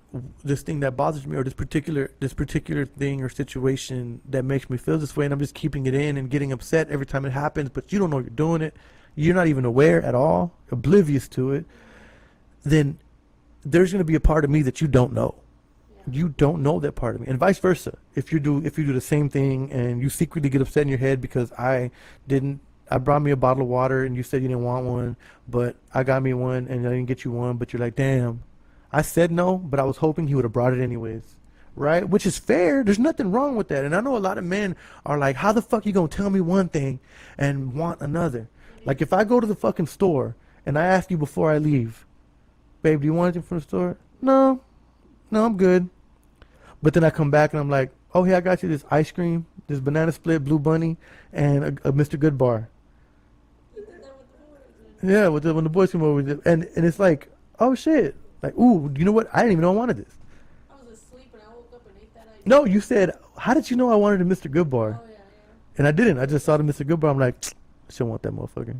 this thing that bothers me or this particular thing or situation that makes me feel this way, and I'm just keeping it in and getting upset every time it happens, but you don't know you're doing it, you're not even aware at all, oblivious to it, then there's going to be a part of me that you don't know. You don't know that part of me, and vice versa. If you do the same thing and you secretly get upset in your head because I brought me a bottle of water and you said you didn't want one, but I got me one and I didn't get you one, but you're like, damn, I said no, but I was hoping he would have brought it anyways, right? Which is fair. There's nothing wrong with that. And I know a lot of men are like, how the fuck you gonna tell me one thing and want another? Like if I go to the fucking store and I ask you before I leave, babe, do you want anything from the store? No, I'm good. But then I come back and I'm like, oh, hey, I got you this ice cream, this banana split, Blue Bunny, and a Mr. Good bar. Yeah, when the boys come over, and it's like, oh shit. Like, ooh, you know what? I didn't even know I wanted this. Oh No, you said, how did you know I wanted a Mr. Goodbar? Oh, yeah, yeah. And I didn't. I just saw the Mr. Goodbar. I'm like, I should want that motherfucker.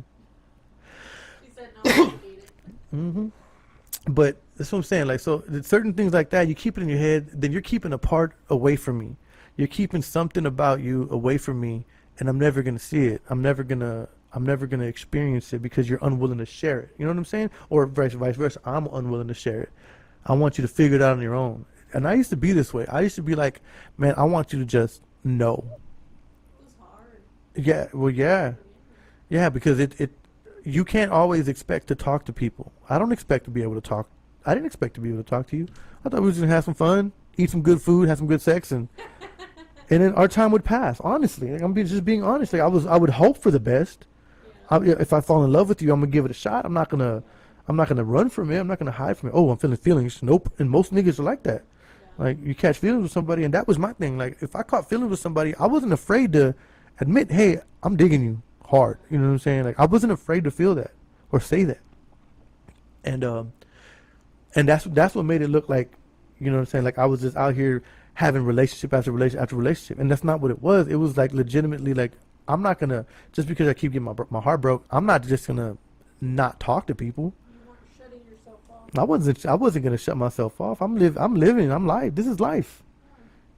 She said no, I hate it. hmm But that's what I'm saying. Like, so there's certain things like that, you keep it in your head, then you're keeping a part away from me. You're keeping something about you away from me, and I'm never gonna see it. I'm never gonna experience it because you're unwilling to share it. You know what I'm saying? Or vice versa. I'm unwilling to share it. I want you to figure it out on your own. And I used to be this way. I used to be like, man, I want you to just know. It was hard. Yeah, well, yeah. Yeah, because it you can't always expect to talk to people. I don't expect to be able to talk. I didn't expect to be able to talk to you. I thought we was gonna have some fun, eat some good food, have some good sex, and then our time would pass. Honestly, like, just being honest. Like, I would hope for the best. If I fall in love with you, I'm gonna give it a shot. I'm not gonna run from it. I'm not gonna hide from it. Oh, I'm feeling feelings. Nope. And most niggas are like that. Like, you catch feelings with somebody, and that was my thing. Like, if I caught feelings with somebody, I wasn't afraid to admit, hey, I'm digging you hard. You know what I'm saying? Like, I wasn't afraid to feel that or say that. And that's what made it look like, you know what I'm saying? Like, I was just out here having relationship after relationship after relationship, and that's not what it was. It was like legitimately like, I'm not gonna, just because I keep getting my heart broke, I'm not just gonna not talk to people. You weren't shutting yourself off. I wasn't gonna shut myself off. I'm living. I'm life. This is life.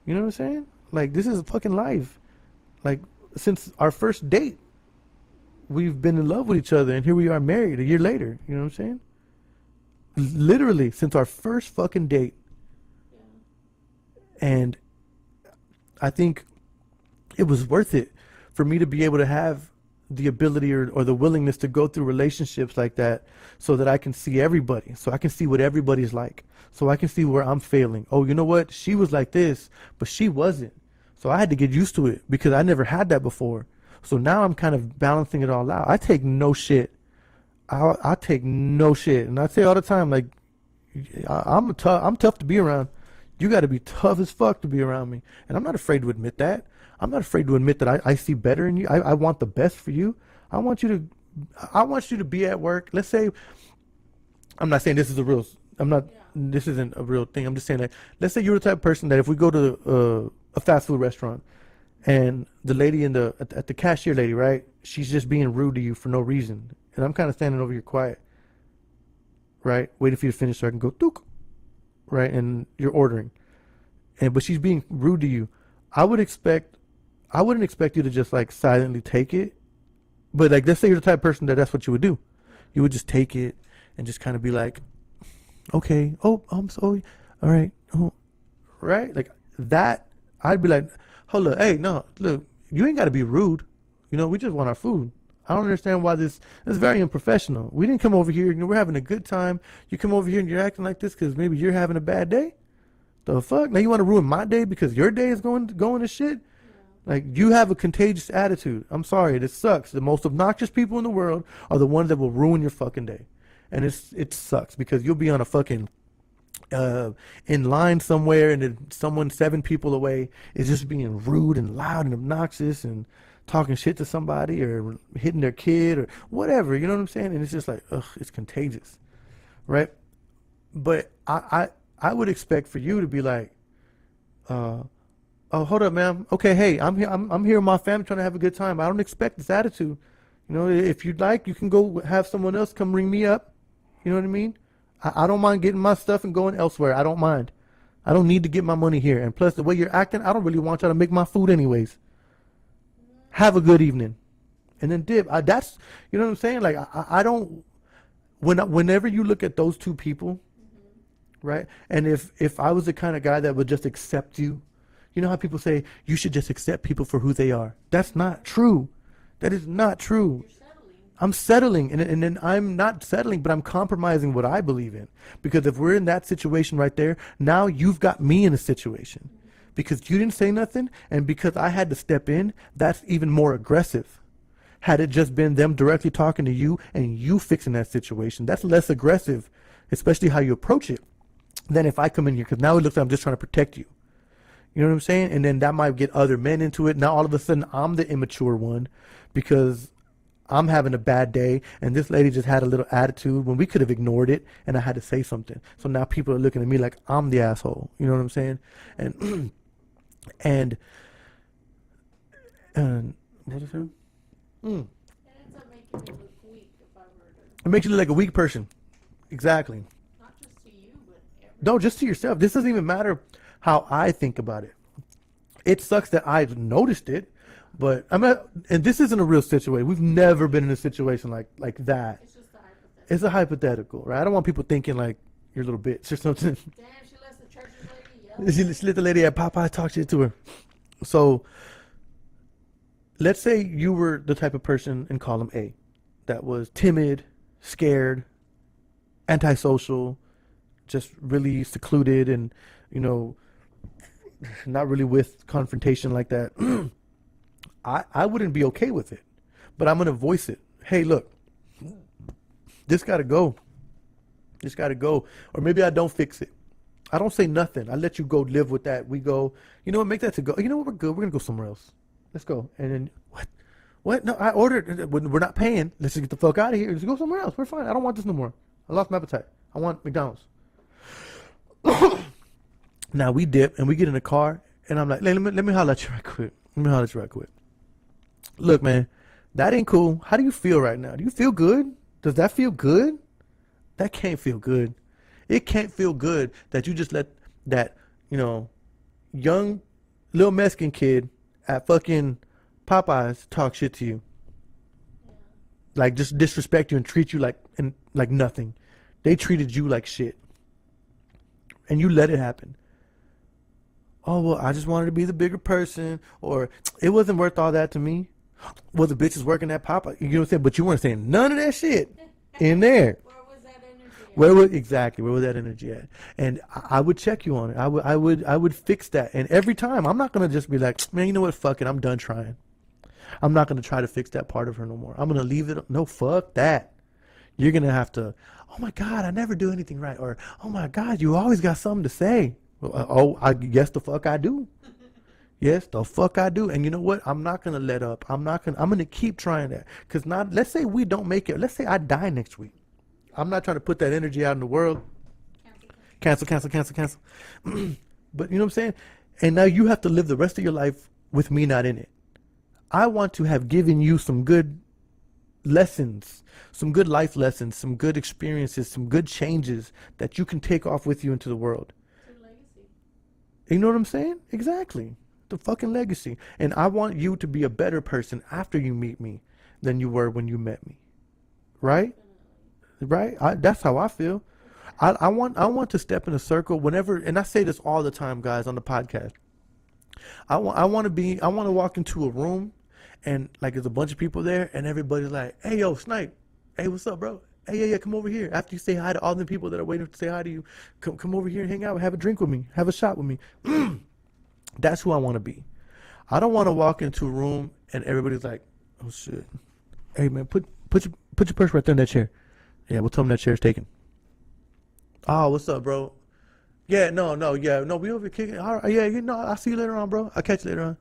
You know what I'm saying? Like, this is fucking life. Like, since our first date, we've been in love with each other, and here we are married a year later. You know what I'm saying? Literally, since our first fucking date. Yeah. And I think it was worth it for me to be able to have the ability or the willingness to go through relationships like that, so that I can see everybody, so I can see what everybody's like, so I can see where I'm failing. Oh, you know what? She was like this, but she wasn't. So I had to get used to it because I never had that before. So now I'm kind of balancing it all out. I take no shit. I take no shit. And I say all the time, like, I'm tough to be around. You got to be tough as fuck to be around me. And I'm not afraid to admit that. I'm not afraid to admit that I see better in you. I want the best for you. I want you to be at work. Let's say, I'm not saying this is this isn't a real thing. I'm just saying that, let's say you're the type of person that if we go to a fast food restaurant, and the lady at the cashier lady, right? She's just being rude to you for no reason. And I'm kind of standing over here quiet, right? Waiting for you to finish so I can go, dook, right? And you're ordering. But she's being rude to you. I wouldn't expect you to just like silently take it. But like, let's say you're the type of person that's what you would do. You would just take it and just kind of be like, okay, oh, I'm sorry. All right. Oh, right. Like that, I'd be like, hold up. Hey, no, look, you ain't got to be rude. You know, we just want our food. I don't understand why this is very unprofessional. We didn't come over here, you know, we're having a good time. You come over here and you're acting like this because maybe you're having a bad day. The fuck? Now you want to ruin my day because your day is going to shit? Like, you have a contagious attitude. I'm sorry, this sucks. The most obnoxious people in the world are the ones that will ruin your fucking day. And it sucks because you'll be on a fucking in line somewhere, and then someone 7 people away is just being rude and loud and obnoxious and talking shit to somebody or hitting their kid or whatever, you know what I'm saying? And it's just like, ugh, it's contagious, right? But I would expect for you to be like, oh, hold up, ma'am. Okay, hey, I'm here with my family trying to have a good time. I don't expect this attitude. You know, if you'd like, you can go have someone else come ring me up. You know what I mean? I don't mind getting my stuff and going elsewhere. I don't mind. I don't need to get my money here. And plus, the way you're acting, I don't really want y'all to make my food anyways. Have a good evening. And then dip. That's, you know what I'm saying? Like, I don't, whenever you look at those two people, right? And if I was the kind of guy that would just accept you, you know how people say you should just accept people for who they are? That's not true. That is not true. I'm settling, and then I'm not settling, but I'm compromising what I believe in. Because if we're in that situation right there, now you've got me in a situation. Because you didn't say nothing, and because I had to step in, that's even more aggressive. Had it just been them directly talking to you and you fixing that situation, that's less aggressive, especially how you approach it, than if I come in here, because now it looks like I'm just trying to protect you. You know what I'm saying? And then that might get other men into it. Now all of a sudden I'm the immature one because I'm having a bad day and this lady just had a little attitude when we could have ignored it and I had to say something. So now people are looking at me like I'm the asshole. You know what I'm saying? And And what is it? It ends up making me look weak if I were to, It makes you look like a weak person. Exactly. not just to you, but everyone. No, just to yourself. This doesn't even matter how I think about it. It sucks that I've noticed it, but I'm not. And this isn't a real situation. We've never been in a situation like that. It's just a hypothetical. It's a hypothetical, right? I don't want people thinking like you're a little bitch or something. Damn, she lets the church's lady yell. She let the lady at Popeye talk shit to her. So, let's say you were the type of person in column A that was timid, scared, antisocial, just really secluded, and not really with confrontation like that. I wouldn't be okay with it, but I'm gonna voice it. Hey, look, this gotta go. This gotta go. Or maybe I don't fix it. I don't say nothing. I let you go live with that. We go, you know what, make that to go. You know what, we're good. We're gonna go somewhere else. Let's go. And then what? What? No, I ordered. We're not paying. Let's just get the fuck out of here. Let's go somewhere else. We're fine. I don't want this no more. I lost my appetite. I want McDonald's. Now we dip and we get in the car and I'm like, let me holler at you right quick. Let me holler at you right quick. Look, man, that ain't cool. How do you feel right now? Do you feel good? Does that feel good? That can't feel good. It can't feel good that you just let that, young little Mexican kid at fucking Popeyes talk shit to you. Like just disrespect you and treat you like nothing. They treated you like shit. And you let it happen. Oh, well, I just wanted to be the bigger person, or it wasn't worth all that to me. Well, the bitch is working at Popeye. You know what I'm saying? But you weren't saying none of that shit in there. Where was that energy at? Where was that energy at? And I would check you on it. I would fix that. And every time, I'm not gonna just be like, man, you know what? Fuck it. I'm done trying. I'm not gonna try to fix that part of her no more. I'm gonna leave it. No, fuck that. You're gonna have to. Oh my God, I never do anything right. Or oh my God, you always got something to say. Yes, the fuck I do. Yes, the fuck I do. And you know what? I'm not gonna let up. I'm gonna keep trying that. Cause let's say we don't make it. Let's say I die next week. I'm not trying to put that energy out in the world. Cancel. But you know what I'm saying? And now you have to live the rest of your life with me not in it. I want to have given you some good lessons, some good life lessons, some good experiences, some good changes that you can take off with you into the world. Your legacy. You know what I'm saying? Exactly. The fucking legacy. And I want you to be a better person after you meet me than you were when you met me. Right? Right? That's how I feel. I want to step in a circle whenever, and I say this all the time, guys, on the podcast. I want to walk into a room and like there's a bunch of people there and everybody's like, hey, yo, Snipe. Hey, what's up, bro? Hey, yeah, come over here. After you say hi to all the people that are waiting to say hi to you, come over here and hang out, have a drink with me, have a shot with me. That's who I want to be. I don't want to walk into a room and everybody's like, oh shit. Hey man, put your purse right there in that chair. Yeah, we'll tell them that chair's taken. Oh, what's up, bro? Yeah, no, we over here kicking. All right, yeah, I'll see you later on, bro. I'll catch you later on.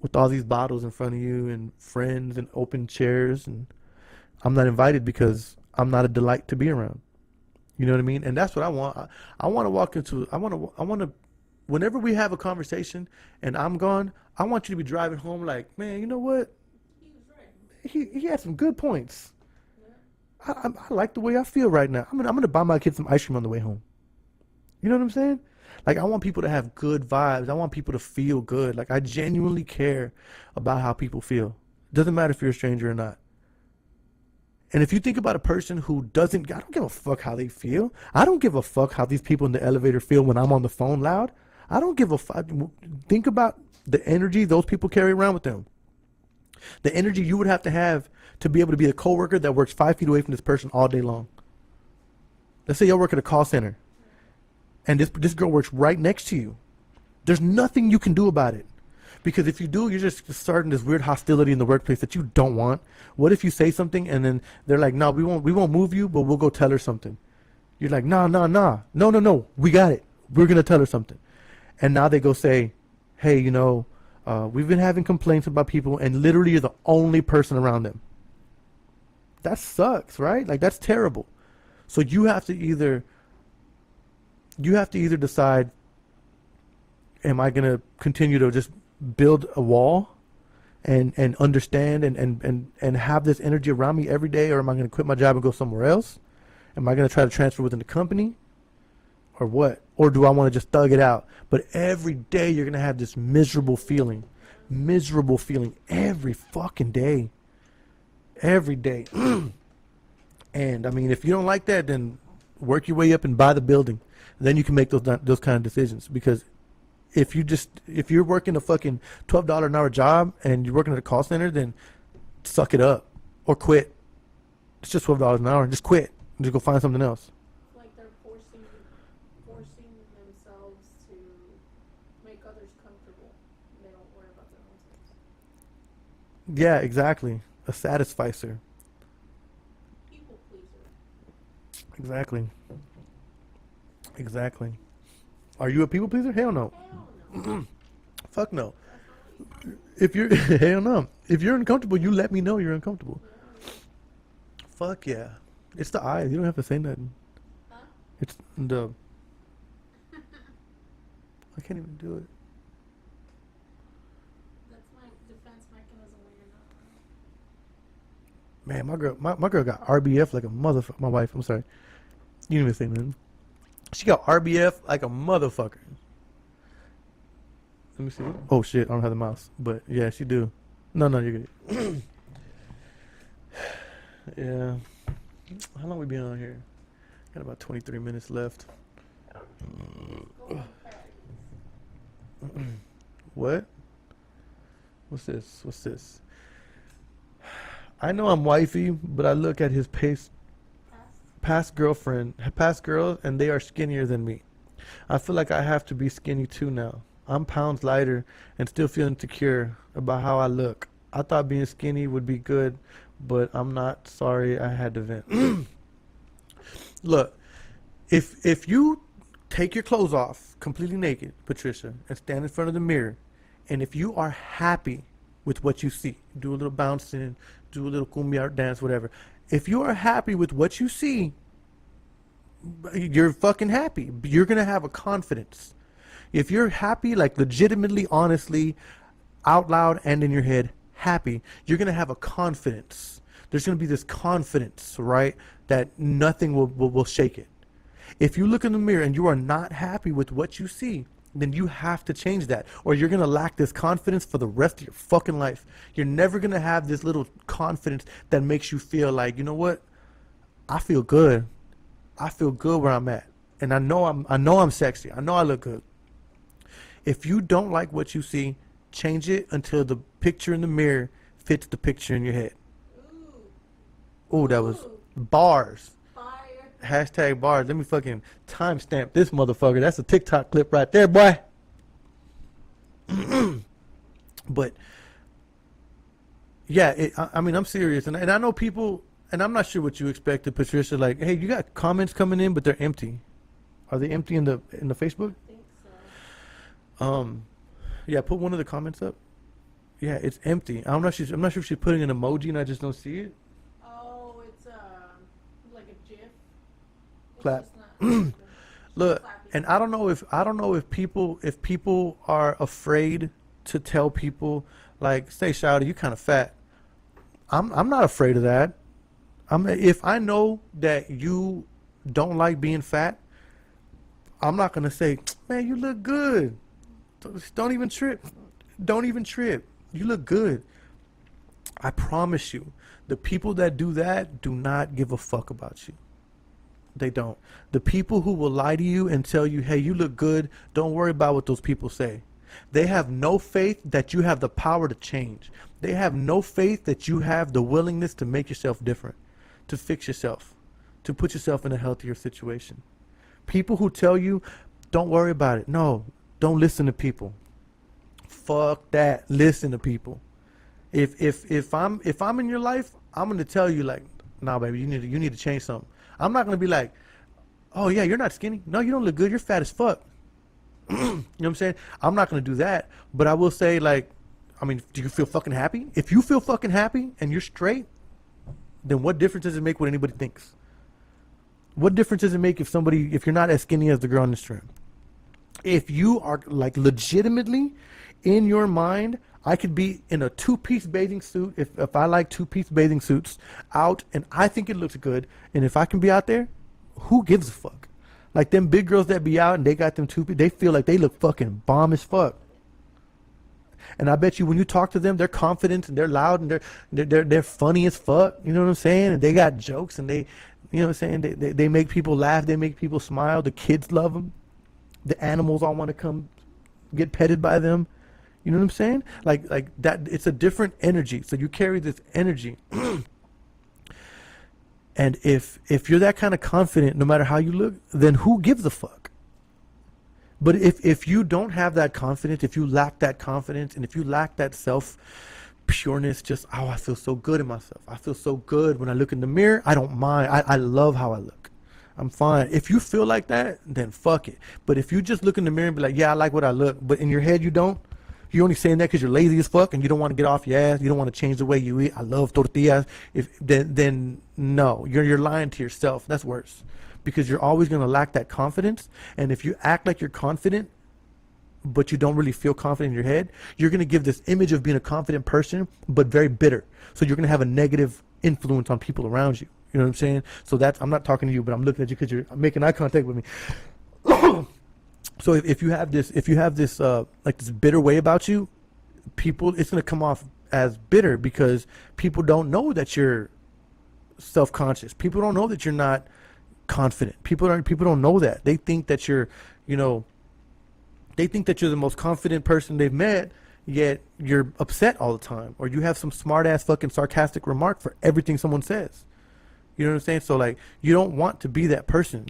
With all these bottles in front of you and friends and open chairs, and I'm not invited because I'm not a delight to be around. You know what I mean? And that's what I want. I want to walk into. I want to. Whenever we have a conversation and I'm gone, I want you to be driving home like, man, you know what? He was right. He had some good points. I like the way I feel right now. I'm gonna buy my kids some ice cream on the way home. You know what I'm saying? Like I want people to have good vibes. I want people to feel good. Like I genuinely care about how people feel. Doesn't matter if you're a stranger or not. And if you think about a person who doesn't, I don't give a fuck how they feel. I don't give a fuck how these people in the elevator feel when I'm on the phone loud. I don't give a fuck. Think about the energy those people carry around with them. The energy you would have to be able to be a coworker that works 5 feet away from this person all day long. Let's say you work at a call center and this girl works right next to you. There's nothing you can do about it. Because if you do, you're just starting this weird hostility in the workplace that you don't want. What if you say something and then they're like, no, we won't move you, but we'll go tell her something. You're like, no, we got it. We're going to tell her something. And now they go say, hey, we've been having complaints about people, and literally you're the only person around them. That sucks, right? Like that's terrible. So you have to either decide, am I gonna continue to just build a wall and understand and have this energy around me every day, or am I gonna quit my job and go somewhere else? Am I gonna try to transfer within the company, or what? Or do I want to just thug it out? But every day you're gonna have this miserable feeling every fucking day, every day. And I mean, if you don't like that, then work your way up and buy the building. Then you can make those kind of decisions. Because if you're working a fucking $12 an hour job and you're working at a call center, then suck it up or quit. It's just $12 an hour. Just quit and just go find something else. Like they're forcing themselves to make others comfortable. They don't worry about their own things. Yeah, exactly. A satisficer. People pleaser. Exactly. Exactly. Are you a people pleaser? Hell no. Hell no. Fuck no. If you're hell no. If you're uncomfortable, you let me know you're uncomfortable. Fuck yeah. It's the eyes. You don't have to say nothing. Huh? It's the. I can't even do it. That's my defense mechanism when you're not. Man, my girl got RBF like a motherfucker. My wife, I'm sorry. You didn't even say nothing. She got RBF like a motherfucker. Let me see. Oh shit, I don't have the mouse. But yeah, she do. No, you're good. Yeah. How long we been on here? Got about 23 minutes left. What? What's this? I know I'm wifey, but I look at his past girls, and they are skinnier than me. I feel like I have to be skinny too now. I'm pounds lighter and still feel insecure about how I look. I thought being skinny would be good, but I'm not. Sorry, I had to vent. Look, if you take your clothes off completely naked, Patricia, and stand in front of the mirror, and if you are happy with what you see, do a little bouncing, do a little cumbia dance, whatever. If you are happy with what you see, you're fucking happy. You're going to have a confidence. If you're happy, like legitimately, honestly, out loud and in your head, happy, you're going to have a confidence. There's going to be this confidence, right, that nothing will shake it. If you look in the mirror and you are not happy with what you see, then you have to change that, or you're going to lack this confidence for the rest of your fucking life. You're never going to have this little confidence that makes you feel like, you know what? I feel good. I feel good where I'm at. And I know I'm sexy. I know I look good. If you don't like what you see, change it until the picture in the mirror fits the picture in your head. Ooh, that was bars. Hashtag bars. Let me fucking timestamp this motherfucker. That's a TikTok clip right there, boy. But yeah, I mean, I'm serious, and I know people, and I'm not sure what you expected, Patricia. Like, hey, you got comments coming in, but they're empty. Are they empty in the Facebook? I think so. Yeah, put one of the comments up. Yeah, it's empty. I'm not sure if she's putting an emoji and I just don't see it. Oh, it's like a GIF. It's Clap. just not Look, clapping. and I don't know if people are afraid to tell people, like, say, Shouty, you kind of fat. I'm not afraid of that. If I know that you don't like being fat, I'm not gonna say, man, you look good. Don't even trip. Don't even trip. You look good. I promise you, the people that do that do not give a fuck about you. They don't. The people who will lie to you and tell you, hey, you look good, don't worry about what those people say. They have no faith that you have the power to change. They have no faith that you have the willingness to make yourself different, to fix yourself, to put yourself in a healthier situation. People who tell you, don't worry about it. No, don't listen to people. Fuck that. Listen to people. If I'm in your life, I'm gonna tell you, like, nah, baby, you need to change something. I'm not gonna be like, oh yeah, you're not skinny. No, you don't look good. You're fat as fuck. You know what I'm saying? I'm not gonna do that, but I will say, like, I mean, do you feel fucking happy? If you feel fucking happy and you're straight, then what difference does it make what anybody thinks? What difference does it make if you're not as skinny as the girl on the stream? If you are like legitimately in your mind, I could be in a two-piece bathing suit if I like two-piece bathing suits out and I think it looks good, and if I can be out there, who gives a fuck? Like them big girls that be out and they got them two-piece, they feel like they look fucking bomb as fuck. And I bet you when you talk to them, they're confident and they're loud and they're funny as fuck. You know what I'm saying? And they got jokes and they, you know what I'm saying? They make people laugh. They make people smile. The kids love them. The animals all want to come get petted by them. You know what I'm saying? Like that. It's a different energy. So you carry this energy. And if you're that kind of confident, no matter how you look, then who gives a fuck? But if you don't have that confidence, if you lack that confidence, and if you lack that self pureness, just, oh, I feel so good in myself. I feel so good when I look in the mirror. I don't mind. I love how I look. I'm fine. If you feel like that, then fuck it. But if you just look in the mirror and be like, yeah, I like what I look, but in your head you don't, you're only saying that because you're lazy as fuck and you don't want to get off your ass. You don't want to change the way you eat. I love tortillas. Then no, you're lying to yourself. That's worse. Because you're always going to lack that confidence. And if you act like you're confident, but you don't really feel confident in your head, you're going to give this image of being a confident person, but very bitter. So you're going to have a negative influence on people around you. You know what I'm saying? So I'm not talking to you, but I'm looking at you because you're making eye contact with me. So if you have this, like this bitter way about you, it's going to come off as bitter because people don't know that you're self-conscious. People don't know that you're not confident. People don't know that. They think that you're the most confident person they've met, yet you're upset all the time, or you have some smart ass fucking sarcastic remark for everything someone says. You know what I'm saying? So like, you don't want to be that person.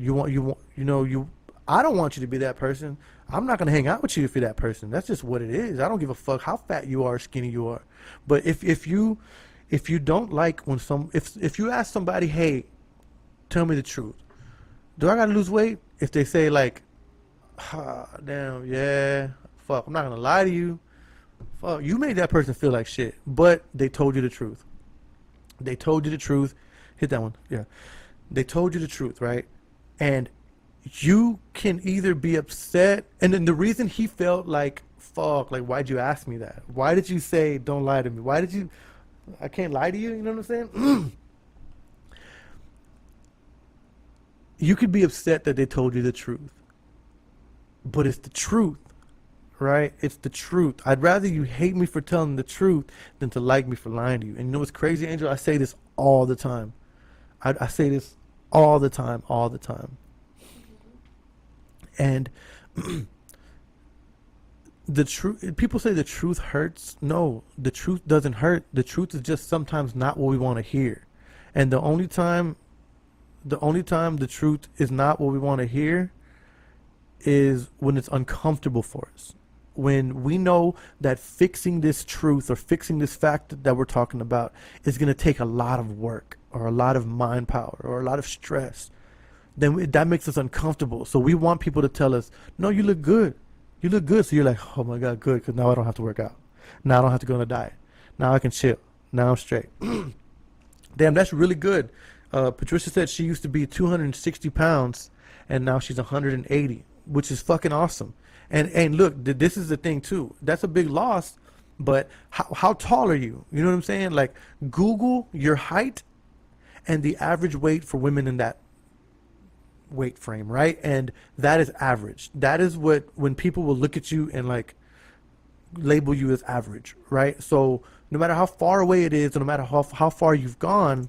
I don't want you to be that person. I'm not gonna hang out with you if you're that person. That's just what it is. I don't give a fuck how fat you are, skinny you are. But if you don't like when if you ask somebody, hey, tell me the truth, do I gotta lose weight? If they say like, damn, yeah, fuck, I'm not gonna lie to you. Fuck, you made that person feel like shit, but they told you the truth. They told you the truth. Hit that one, yeah. They told you the truth, right? And you can either be upset, and then the reason he felt like, fuck, like, why'd you ask me that? Why did you say don't lie to me? I can't lie to you, you know what I'm saying? You could be upset that they told you the truth, but it's the truth, right? It's the truth. I'd rather you hate me for telling the truth than to like me for lying to you. And you know what's crazy, Angel? I say this all the time. I say this all the time. And the truth, people say the truth hurts. No, the truth doesn't hurt. The truth is just sometimes not what we want to hear. And the only time the truth is not what we want to hear is when it's uncomfortable for us. When we know that fixing this truth or fixing this fact that we're talking about is going to take a lot of work or a lot of mind power or a lot of stress, then that makes us uncomfortable. So we want people to tell us, no, you look good. You look good. So you're like, oh my God, good, because now I don't have to work out. Now I don't have to go on a diet. Now I can chill. Now I'm straight. Damn, that's really good. Patricia said she used to be 260 pounds and now she's 180, which is fucking awesome. And look, this is the thing too. That's a big loss, but how tall are you? You know what I'm saying? Like, Google your height and the average weight for women in that weight frame, right? And that is average. That is when people will look at you and like label you as average, right? So no matter how far away it is, and no matter how far you've gone,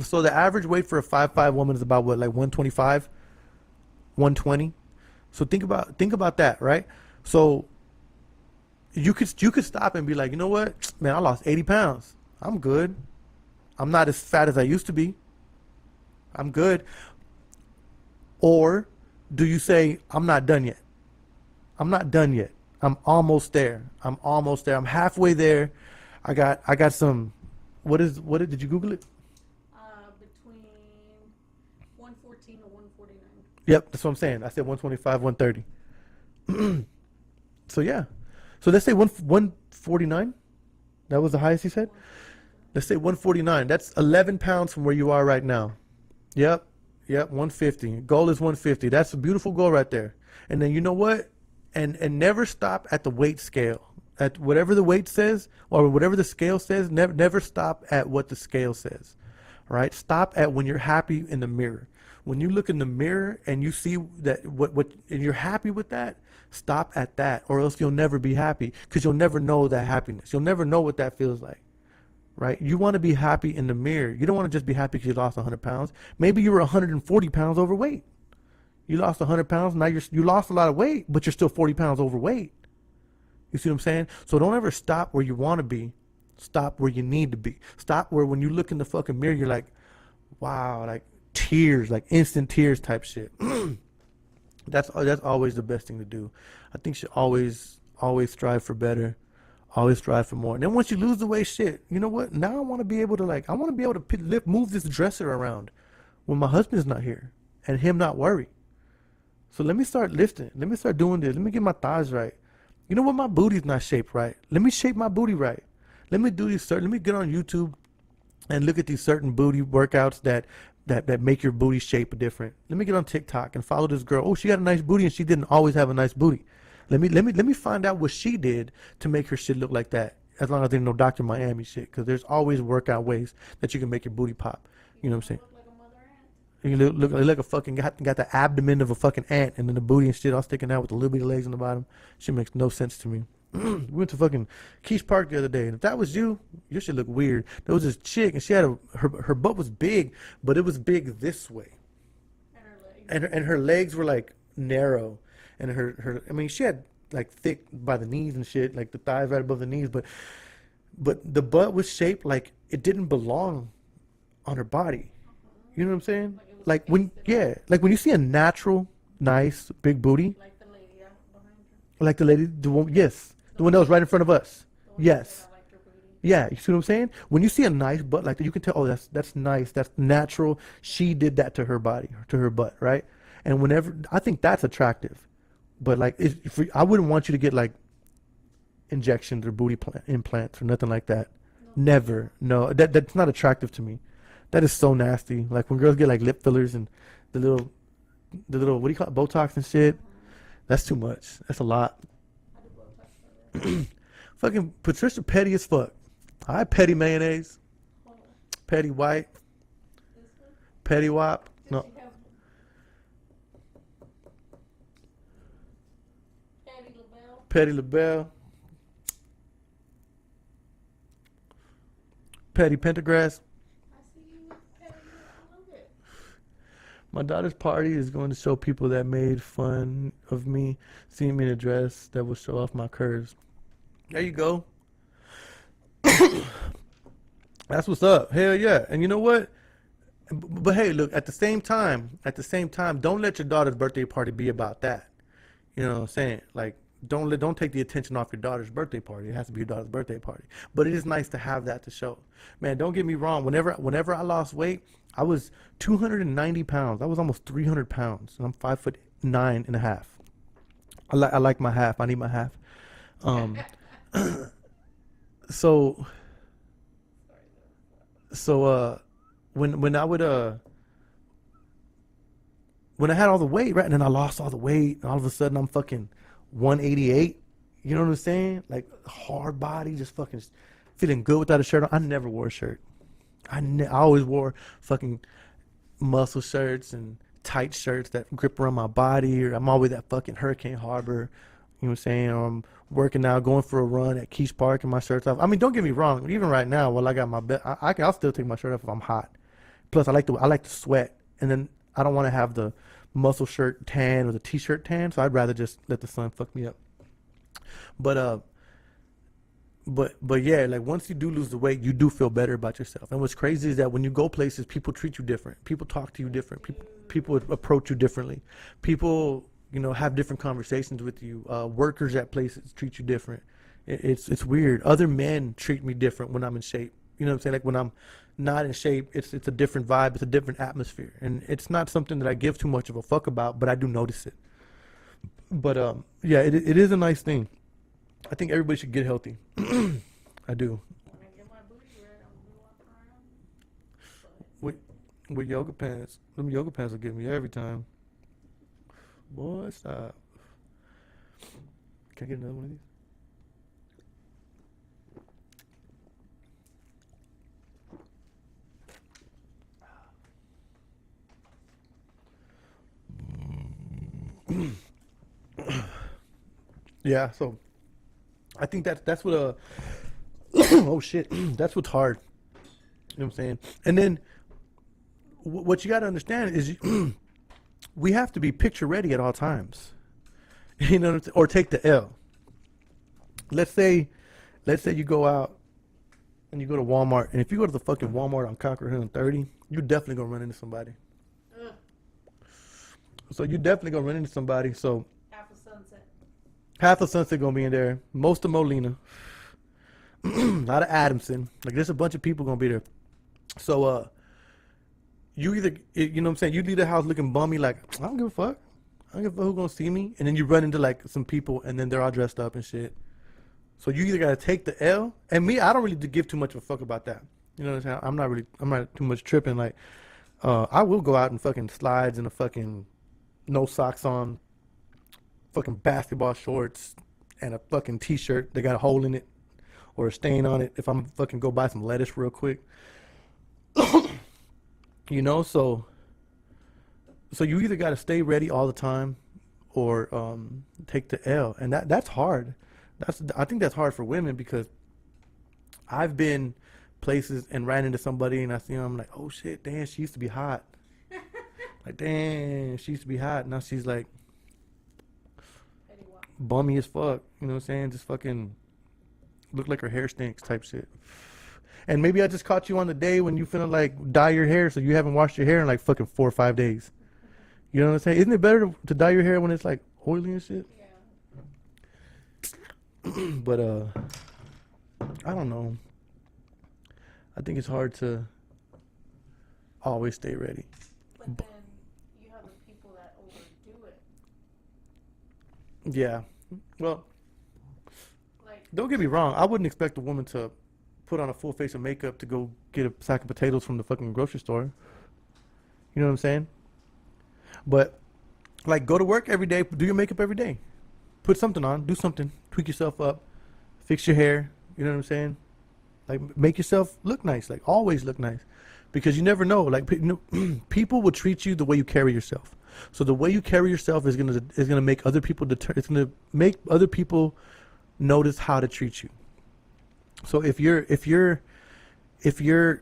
so the average weight for a 5'5" woman is about what, like 125, 120. So think about that, right? So you could stop and be like, you know what, man, I lost 80 pounds. I'm good. I'm not as fat as I used to be. I'm good. Or do you say, I'm not done yet? I'm not done yet. I'm almost there. I'm halfway there. I got some. Did you Google it? Between 114 to 149. Yep, that's what I'm saying. I said 125, 130. So yeah. So let's say 149. That was the highest you said? Let's say 149. That's 11 pounds from where you are right now. Yep, 150. Goal is 150. That's a beautiful goal right there. And then you know what? And never stop at the weight scale. At whatever the weight says or whatever the scale says, never stop at what the scale says. Right? Stop at when you're happy in the mirror. When you look in the mirror and you see that what and you're happy with that, stop at that, or else you'll never be happy, because you'll never know that happiness. You'll never know what that feels like. Right? You want to be happy in the mirror. You don't want to just be happy because you lost 100 pounds. Maybe you were 140 pounds overweight. You lost 100 pounds. Now you lost a lot of weight, but you're still 40 pounds overweight. You see what I'm saying? So don't ever stop where you want to be. Stop where you need to be. Stop where when you look in the fucking mirror, you're like, wow, like tears, like instant tears type shit. That's always the best thing to do. I think you should always strive for better. Always strive for more. And then once you lose the weight, shit, you know what? Now I want to be able to move this dresser around when my husband's not here and him not worry. So let me start lifting. Let me start doing this. Let me get my thighs right. You know what? My booty's not shaped right. Let me shape my booty right. Let me let me get on YouTube and look at these certain booty workouts that make your booty shape different. Let me get on TikTok and follow this girl. Oh, she got a nice booty and she didn't always have a nice booty. Let me find out what she did to make her shit look like that. As long as there's no Dr. Miami shit, because there's always workout ways that you can make your booty pop. You know what I'm saying? Look like a mother ant. You look like a fucking got the abdomen of a fucking ant, and then the booty and shit all sticking out with the little bitty legs on the bottom. Shit makes no sense to me. We went to fucking Keys Park the other day, and if that was you, your shit look weird. There was this chick, and she had her butt was big, but it was big this way, And her legs. and her legs were like narrow, and her I mean she had like thick by the knees and shit, like the thighs right above the knees, but the butt was shaped like it didn't belong on her body. You know what I'm saying? Like when you see a natural, nice big booty, Like the lady out behind her. like the lady, the one that was right in front of us. The one Yes. that I liked her booty. Yeah, you see what I'm saying? When you see a nice butt like that, you can tell, oh, that's nice, that's natural. She did that to her body, to her butt, right? And whenever, I think that's attractive. But like, I wouldn't want you to get like injections or booty implants or nothing like that. Never. No, that's not attractive to me. That is so nasty. Like when girls get like lip fillers and the little, what do you call it, Botox and shit. That's too much. That's a lot. I do Botox for that. Fucking Patricia petty as fuck. I petty mayonnaise, Hold on. petty white, This one? petty wop. Did No, she have Patty LaBelle? petty LaBelle, petty Pentagrass. I see you with Patty. I love it. My daughter's party is going to show people that made fun of me seeing me in a dress that will show off my curves. There you go. That's what's up. Hell yeah. And you know what? But hey, look, at the same time, don't let your daughter's birthday party be about that. You know what I'm saying? Like, don't take the attention off your daughter's birthday party. It has to be your daughter's birthday party. But it is nice to have that to show. Man, don't get me wrong. Whenever I lost weight, I was 290 pounds. I was almost 300 pounds, and I'm 5'9.5". I like my half. I need my half. So when I would when I had all the weight, right, and then I lost all the weight, and all of a sudden I'm fucking 188. You know what I'm saying? Like hard body, just fucking feeling good without a shirt on. I never wore a shirt. I always wore fucking muscle shirts and tight shirts that grip around my body, or I'm always at fucking Hurricane Harbor. You know what I'm saying? Or I'm working out, going for a run at Keys Park and my shirt's off. I mean, don't get me wrong. Even right now, while I got my bed, I'll still take my shirt off if I'm hot. Plus, I like to sweat, and then I don't want to have the muscle shirt tan or the t-shirt tan, so I'd rather just let the sun fuck me up. But yeah, like once you do lose the weight, you do feel better about yourself. And what's crazy is that when you go places, people treat you different. People talk to you different. People approach you differently. People, have different conversations with you. Workers at places treat you different. It's weird. Other men treat me different when I'm in shape. You know what I'm saying? Like when I'm not in shape, it's a different vibe. It's a different atmosphere. And it's not something that I give too much of a fuck about, but I do notice it. But yeah, it is a nice thing. I think everybody should get healthy. I do. When I get my booty red, I'm gonna be walking around. With yoga pants. Them yoga pants will get me every time. Boy, stop. Can I get another one of these? Yeah, so I think that's what oh shit, that's what's hard. You know what I'm saying? And then what you got to understand is we have to be picture ready at all times. You know what I'm saying? Or take the L. Let's say you go out and you go to Walmart, and if you go to the fucking Walmart on Cochran Hill and 30, you're definitely gonna run into somebody. Ugh, So you're definitely gonna run into somebody. So half a sunset. half of Sunset gonna be in there. Most of Molina. A lot of Adamson. Like there's a bunch of people gonna be there. So you either, you know what I'm saying, you leave the house looking bummy like, I don't give a fuck. I don't give a fuck who's gonna see me. And then you run into like some people and then they're all dressed up and shit. So you either gotta take the L, and me, I don't really give too much of a fuck about that. You know what I'm saying? I'm not too much tripping. Like, I will go out in fucking slides and a fucking no socks on, fucking basketball shorts, and a fucking t-shirt that got a hole in it or a stain on it if I'm fucking go buy some lettuce real quick. You know, so you either got to stay ready all the time or take the L, and that's hard. I think that's hard for women because I've been places and ran into somebody and I see them, I'm like, oh shit, damn, she used to be hot. Like, damn, she used to be hot. Now she's like Petty walk. bummy as fuck. You know what I'm saying? Just fucking look like her hair stinks type shit. And maybe I just caught you on the day when you finna like dye your hair, so you haven't washed your hair in like fucking 4 or 5 days. You know what I'm saying? Isn't it better to dye your hair when it's like oily and shit? Yeah. But I don't know. I think it's hard to always stay ready. But then you have the people that overdo it. Yeah. Well, Like, don't get me wrong. I wouldn't expect a woman to put on a full face of makeup to go get a sack of potatoes from the fucking grocery store. You know what I'm saying? But like, go to work every day, do your makeup every day, put something on, do something, tweak yourself up, fix your hair. You know what I'm saying? Like, make yourself look nice. Like, always look nice, because you never know. Like, people will treat you the way you carry yourself. So the way you carry yourself is gonna make other people it's gonna make other people notice how to treat you. So if you're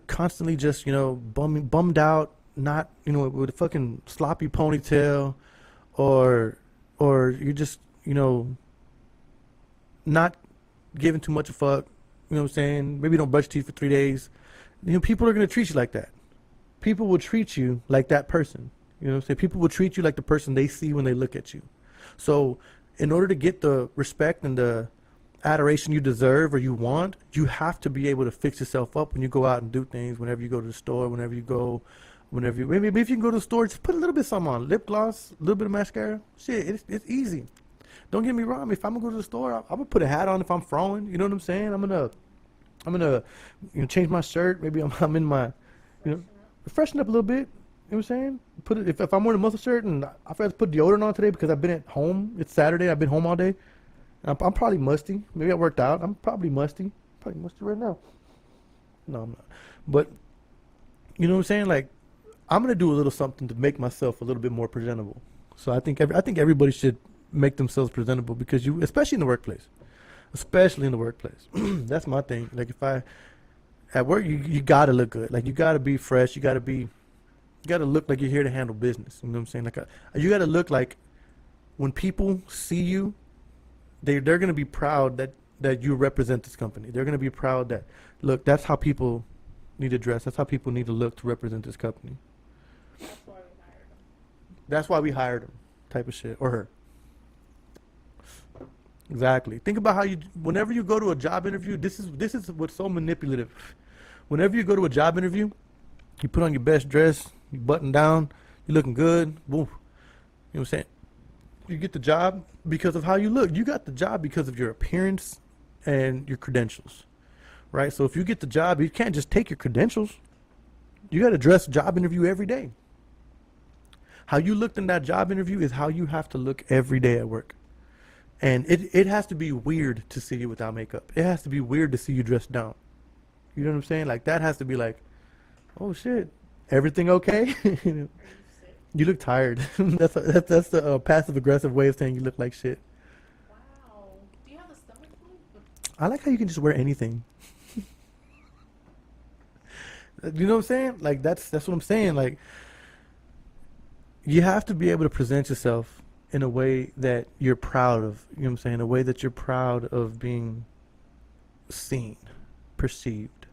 constantly just, you know, bummed out, not, you know, with a fucking sloppy ponytail, or you're just, you know, not giving too much a fuck, you know what I'm saying? Maybe you don't brush teeth for 3 days. You know, people are gonna treat you like that. People will treat you like that person. You know what I'm saying? People will treat you like the person they see when they look at you. So in order to get the respect and the adoration you deserve or you want, you have to be able to fix yourself up when you go out and do things, whenever you go to the store, maybe if you can go to the store, just put a little bit of something on, lip gloss, a little bit of mascara. Shit, it's easy. Don't get me wrong. If I'm gonna go to the store, I'm gonna put a hat on if I'm throwing. You know what I'm saying? I'm gonna, you know, change my shirt. Maybe I'm in my, you know, freshen up a little bit. You know what I'm saying? Put it if I'm wearing a muscle shirt and I forgot to put deodorant on today because I've been at home. It's Saturday. I've been home all day. I'm probably musty. Maybe I worked out. I'm probably musty. Probably musty right now. No, I'm not. But you know what I'm saying? Like, I'm gonna do a little something to make myself a little bit more presentable. So I think everybody should make themselves presentable, because especially in the workplace. That's my thing. Like, if I at work, you gotta look good. Like, you gotta be fresh. You gotta look like you're here to handle business. You know what I'm saying? Like, you gotta look like when people see you, they're gonna be proud that you represent this company. They're gonna be proud that, look, that's how people need to dress. That's how people need to look to represent this company. that's why we hired them. That's why we hired him, type of shit, or her. Exactly. Think about how whenever you go to a job interview, this is what's so manipulative. Whenever you go to a job interview, you put on your best dress, you button down, you're looking good, boom. You know what I'm saying? You get the job because of how you look. You got the job because of your appearance and your credentials, right? So if you get the job, you can't just take your credentials. You got to dress job interview every day. How you looked in that job interview is how you have to look every day at work. And it has to be weird to see you without makeup. It has to be weird to see you dressed down. You know what I'm saying? Like that has to be like, oh shit, everything okay? Are you sick? You look tired. That's the passive aggressive way of saying you look like shit. Wow. Do you have a stomach flu? I like how you can just wear anything. You know what I'm saying? Like that's what I'm saying. Like you have to be able to present yourself in a way that you're proud of. You know what I'm saying? A way that you're proud of being seen, perceived.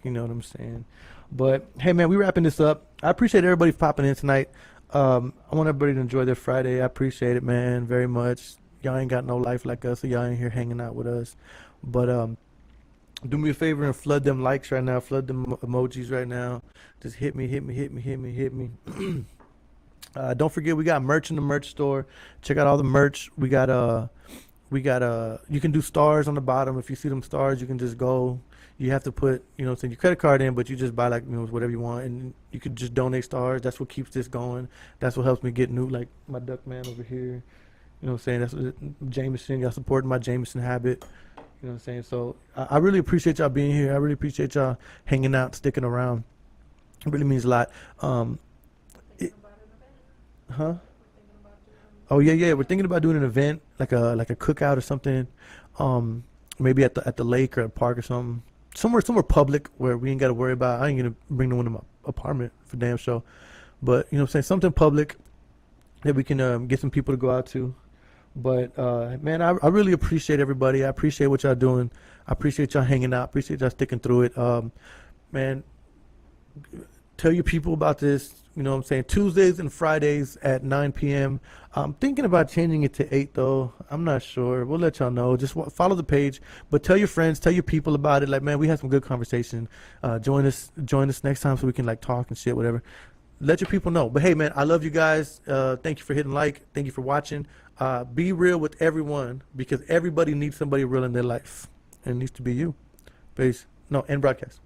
You know what I'm saying? But hey, man, we wrapping this up. I appreciate everybody for popping in tonight. I want everybody to enjoy their Friday. I appreciate it, man, very much. Y'all ain't got no life like us, so y'all ain't here hanging out with us. But do me a favor and flood them likes right now. Flood them emojis right now. Just hit me, hit me, hit me, hit me, hit me. Don't forget we got merch in the merch store. Check out all the merch. We got you can do stars on the bottom. If you see them stars, you can just go. You have to put, send your credit card in, but you just buy like, whatever you want, and you could just donate stars. That's what keeps this going. That's what helps me get new, like my Duck Man over here. You know what I'm saying? That's what Jameson. Y'all supporting my Jameson habit. You know what I'm saying? So I really appreciate y'all being here. I really appreciate y'all hanging out, sticking around. It really means a lot. Thinking about an event. Huh? We're thinking about doing. Oh yeah. We're thinking about doing an event, like a cookout or something. Maybe at the lake or a park or something. Somewhere public where we ain't got to worry about. I ain't gonna bring no one to my apartment for damn sure. But you know what I'm saying, something public that we can get some people to go out to. But man, I really appreciate everybody. I appreciate what y'all doing. I appreciate y'all hanging out. I appreciate y'all sticking through it. Man, tell your people about this. You know what I'm saying? Tuesdays and Fridays at 9 p.m. I'm thinking about changing it to 8 though. I'm not sure. We'll let y'all know. Just follow the page. But tell your friends, tell your people about it. Like, man, we had some good conversation. Join us next time so we can like talk and shit, whatever. Let your people know. But hey, man, I love you guys. Thank you for hitting like. Thank you for watching. Be real with everyone because everybody needs somebody real in their life. And it needs to be you. Peace. No, end broadcast.